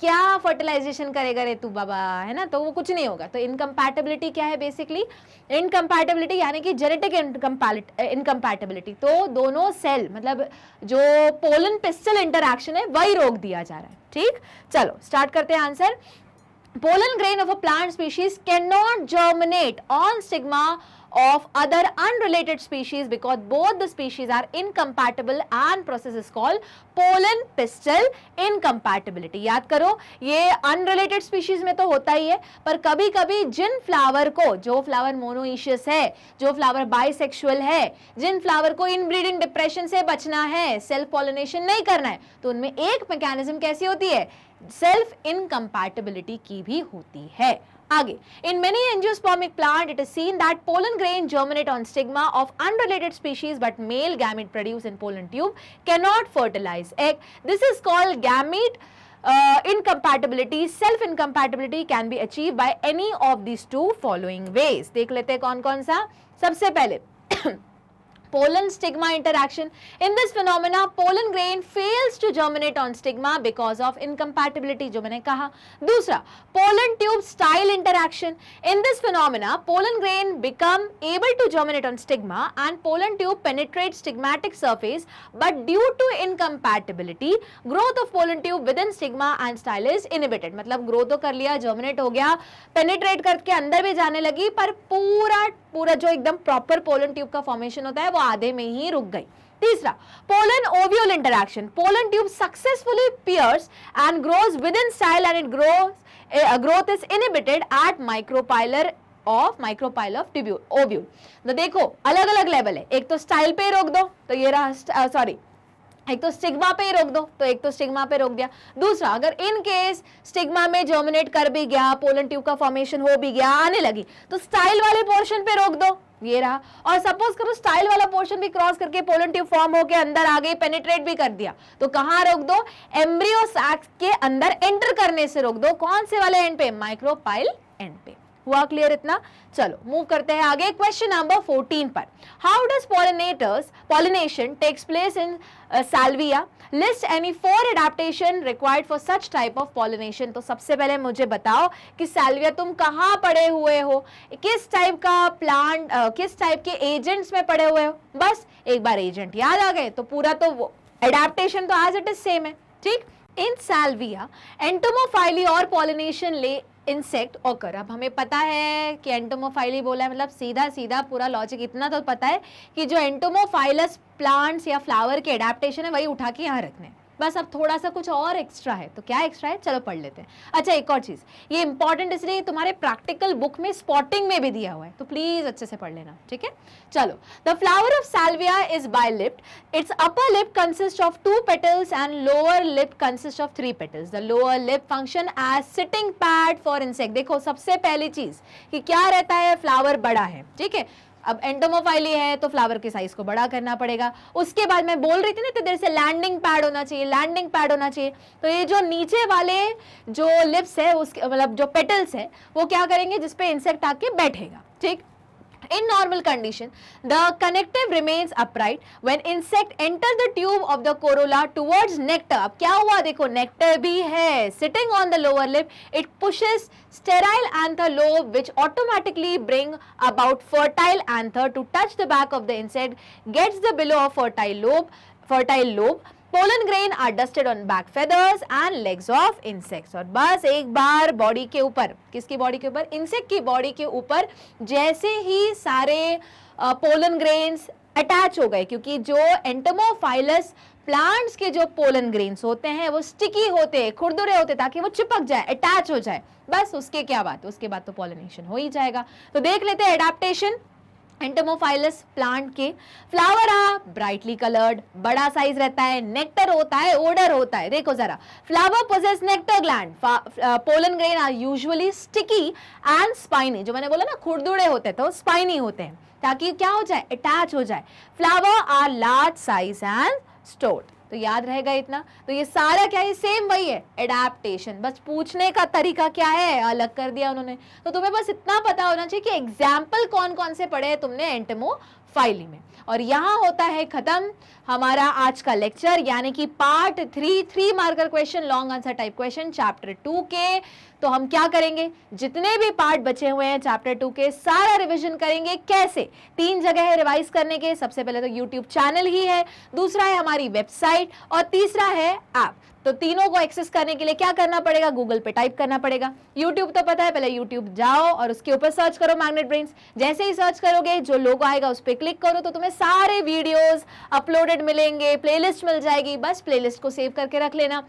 क्या फर्टिलाइजेशन करेगा रे तू बाबा, है ना, तो वो कुछ नहीं होगा। तो इनकम्पैटिबिलिटी क्या है बेसिकली? इनकम्पैटिबिलिटी यानी कि जेनेटिक इनकम्पैटिबिलिटी। तो दोनों सेल, मतलब जो पोलन पिस्टल इंटरैक्शन है वही रोक दिया जा रहा है। ठीक, चलो स्टार्ट करते हैं answer. Pollen grain of a plant species cannot germinate on stigma of other unrelated species because both the species are incompatible and process is called pollen pistil incompatibility. याद करो ये unrelated species में तो होता ही है, पर कभी कभी जिन फ्लावर को, जो फ्लावर मोनोइशियस है, जो फ्लावर बाइसेक्सुअल है, जिन फ्लावर को इनब्रीडिंग डिप्रेशन से बचना है, सेल्फ पॉलिनेशन नहीं करना है, तो उनमें एक मैकेनिज्म कैसी होती है, सेल्फ इनकम्पैटिबिलिटी की भी होती है. आगे, in many angiospermic plant it is seen that pollen grain germinate on stigma of unrelated species but male gamete produced in pollen tube cannot fertilize egg. This is called gamete incompatibility. Self incompatibility can be achieved by any of these two following ways. देख लेते हैं कौन कौन सा. सबसे पहले pollen stigma interaction. In this phenomena pollen grain fails to germinate on stigma because of incompatibility, जो मैंने कहा. दूसरा, pollen tube style interaction. In this phenomena pollen grain become able to germinate on stigma and pollen tube penetrates stigmatic surface, but due to incompatibility growth of pollen tube within stigma and style is inhibited. मतलब grow तो कर लिया, germinate हो गया, penetrate करके अंदर भी जाने लगी, पर पूरा जो एकदम प्रॉपर पोलन ट्यूब का फॉर्मेशन होता है वो आधे में ही रुक गई. तीसरा, pollen ovule interaction. Pollen tube successfully pierce and grows within style and it growth is inhibited at micropylar of ovule. तो देखो अलग अलग लेवल है, एक तो स्टाइल पे रोक दो तो ये रहा, सॉरी एक तो स्टिग्मा पे रोक दो तो एक तो स्टिग्मा पे रोक दिया. दूसरा, अगर इन केस स्टिग्मा में जर्मिनेट कर भी गया, पोलन ट्यूब का फॉर्मेशन हो भी गया, आने लगी, तो स्टाइल वाले पोर्शन पे रोक दो, ये रहा. और सपोज करो स्टाइल वाला पोर्शन भी क्रॉस करके पोलन ट्यूब फॉर्म होके अंदर आ गई, पेनिट्रेट भी कर दिया, तो कहां रोक दो, एम्ब्रियो सैक के अंदर एंटर करने से रोक दो. कौन से वाले एंड पे, माइक्रोपाइल एंड पे. हुआ क्लियर इतना? चलो मूव करते हैं आगे क्वेश्चन नंबर 14 पर. How does pollination takes place in salvia? List any 4 adaptation required for such type of pollination. तो सबसे पहले मुझे बताओ कि साल्विया तुम कहाँ पढ़े हुए हो, किस टाइप का प्लांट, किस टाइप के एजेंट्स में पढ़े हुए हो. बस एक बार एजेंट याद आ गए तो पूरा तो वो एडेप्टेशन तो एज इट इज सेम है. ठीक, इन साल्विया एंटोमोफाइली और पॉलिनेशन ले इंसेक्ट ऑकर. अब हमें पता है कि एंटोमोफाइली बोला है, मतलब सीधा सीधा पूरा लॉजिक इतना तो पता है कि जो एंटोमोफाइलस प्लांट्स या फ्लावर के एडेप्टेशन है वही उठा के यहाँ रखने. बस अब थोड़ा सा कुछ और एक्स्ट्रा है, तो क्या एक्स्ट्रा है चलो पढ़ लेते हैं. अच्छा, एक और चीज, ये इंपॉर्टेंट इसलिए तुम्हारे प्रैक्टिकल बुक में स्पॉटिंग में भी दिया हुआ है, तो प्लीज अच्छे से पढ़ लेना. ठीक है, चलो. The flower of salvia is bilipped. Its upper lip consist of 2 petals and lower lip consist of 3 petals. The lower lip function as sitting pad for insect. देखो सबसे पहली चीज कि क्या रहता है, फ्लावर बड़ा है. ठीक है, अब एंटोमोफाइली है तो फ्लावर के साइज को बड़ा करना पड़ेगा. उसके बाद मैं बोल रही थी ना तो देर से लैंडिंग पैड होना चाहिए, लैंडिंग पैड होना चाहिए. तो ये जो नीचे वाले जो लिप्स है, उसके मतलब जो पेटल्स है, वो क्या करेंगे, जिसपे इंसेक्ट आके बैठेगा. ठीक, in normal condition the connective remains upright when insect enter the tube of the corolla towards nectar. अब क्या हुआ, देखो nectar भी है, sitting on the lower lip it pushes sterile anther lobe which automatically bring about fertile anther to touch the back of the insect, gets the below of fertile lobe. Pollen grain are dusted on back feathers and legs of insects. और बस एक बार body के ऊपर, किसकी body के ऊपर, insect की body के ऊपर जैसे ही सारे पोलन ग्रेन्स अटैच हो गए, क्योंकि जो एंटोमोफाइलस प्लांट्स के जो पोलन ग्रेन्स होते हैं वो स्टिकी होते हैं, खुरदुरे होते हैं, ताकि वो चिपक जाए, अटैच हो जाए. बस उसके क्या बात, उसके बाद तो पॉलिनेशन हो ही जाएगा. तो देख लेते हैं एडेप्टेशन एंटोमोफाइलस प्लांट के. फ्लावर आ ब्राइटली कलर्ड, बड़ा साइज रहता है, नेक्टर होता है, ओडर होता है. देखो जरा, flower possess nectar gland. Pollen grain are usually sticky and spiny. जो मैंने बोला ना खुरदुड़े होते हैं तो स्पाइनी होते हैं, ताकि क्या हो जाए, अटैच हो जाए. Flower are large size and stored. तो याद रहेगा इतना. तो ये सारा क्या है, सेम वही है, एडेप्टेशन. बस पूछने का तरीका क्या है, अलग कर दिया उन्होंने. तो तुम्हें बस इतना पता होना चाहिए कि एग्जाम्पल कौन कौन से पढ़े हैं तुमने एंटोमोफाइली में. और यहाँ होता है खत्म हमारा आज का लेक्चर, यानी कि part 3 marker question, long answer type question chapter 2 के. तो हम क्या करेंगे, जितने भी पार्ट बचे हुए हैं चैप्टर 2 के सारा रिवीजन करेंगे. कैसे, 3 जगह है रिवाइज करने के. सबसे पहले तो यूट्यूब चैनल ही है, दूसरा है हमारी वेबसाइट और तीसरा है ऐप. तो तीनों को एक्सेस करने के लिए क्या करना पड़ेगा, गूगल पे टाइप करना पड़ेगा। यूट्यूब तो पता है, पहले यूट्यूब जाओ और उसके ऊपर सर्च करो मैग्नेट ब्रेन्स। जैसे ही सर्च करोगे जो लोगो आएगा उस पर क्लिक करो तो तुम्हें सारे वीडियोस अपलोडेड मिलेंगे, प्लेलिस्ट मिल जाएगी। बस प्लेलिस्ट को सेव करके रख लेना।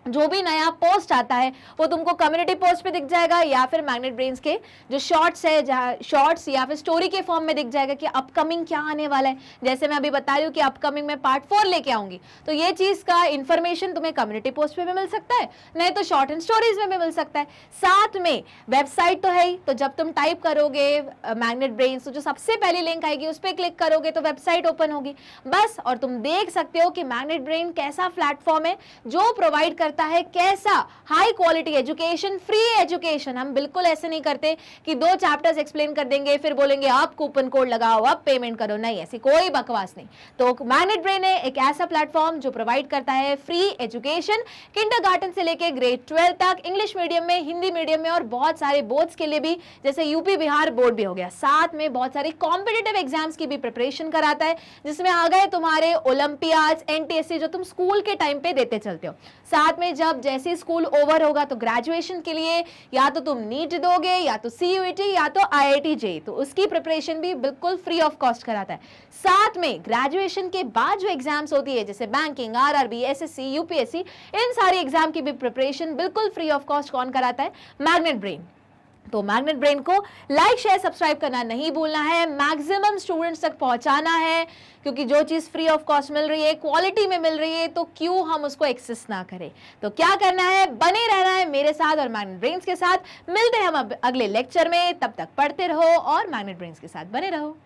जो भी नया पोस्ट आता है वो तुमको कम्युनिटी पोस्ट पे दिख जाएगा या फिर मैग्नेट ब्रेन्स के जो शॉर्ट्स है, जहाँ शॉर्ट्स या फिर स्टोरी के फॉर्म में दिख जाएगा कि अपकमिंग क्या आने वाला है। जैसे मैं अभी बता रही हूँ कि अपकमिंग में पार्ट 4 लेके आऊंगी, तो ये चीज का इंफॉर्मेशन तुम्हें कम्युनिटी पोस्ट पे भी मिल सकता है, नहीं तो शॉर्ट एंड स्टोरीज में भी मिल सकता है। साथ में वेबसाइट तो है ही, तो जब तुम टाइप करोगे मैग्नेट ब्रेन्स तो जो सबसे पहली लिंक आएगी उस पर क्लिक करोगे तो वेबसाइट ओपन होगी बस। और तुम देख सकते हो कि मैग्नेट ब्रेन कैसा प्लेटफॉर्म है जो प्रोवाइड करता है कैसा high quality education, free education. हम बिल्कुल ऐसे नहीं करते कि 2 चैप्टर्स एक्सप्लेन कर देंगे फिर बोलेंगे आप कूपन कोड लगाओ, आप पेमेंट करो, नहीं, ऐसी कोई बकवास नहीं। तो मैग्नेट ब्रेन है एक ऐसा प्लेटफॉर्म जो प्रोवाइड करता है फ्री एजुकेशन किंडरगार्टन से लेके ग्रेड 12 तक, इंग्लिश मीडियम में, हिंदी मीडियम में और बहुत सारे बोर्ड्स के लिए भी, जैसे यूपी बिहार बोर्ड भी हो गया। साथ में बहुत सारी कॉम्पिटिटिव एग्जाम्स की भी प्रिपरेशन कराता है जिसमें आ गए तुम्हारे ओलंपियाड्स, एनटीएससी जो तुम स्कूल के टाइम पे देते चलते हो। साथ में जब जैसे स्कूल ओवर होगा तो ग्रेजुएशन के लिए या तो तुम नीट दोगे या तो सीयूईटी या तो आईआईटी जेईई, तो उसकी प्रिपरेशन भी बिल्कुल फ्री ऑफ कॉस्ट कराता है। साथ में ग्रेजुएशन के बाद जो एग्जाम्स होती है जैसे बैंकिंग, आरआरबी, एसएससी, यूपीएससी, इन सारी एग्जाम की भी प्रिपरेशन बिल्कुल फ्री ऑफ कॉस्ट कौन कराता है, मैग्नेट ब्रेन। तो मैग्नेट ब्रेन को लाइक, शेयर, सब्सक्राइब करना नहीं भूलना है, मैक्सिमम स्टूडेंट्स तक पहुंचाना है, क्योंकि जो चीज फ्री ऑफ कॉस्ट मिल रही है, क्वालिटी में मिल रही है, तो क्यों हम उसको एक्सेस ना करें। तो क्या करना है, बने रहना है मेरे साथ और मैग्नेट ब्रेन्स के साथ। मिलते हैं हम अगले लेक्चर में, तब तक पढ़ते रहो और मैग्नेट ब्रेन्स के साथ बने रहो।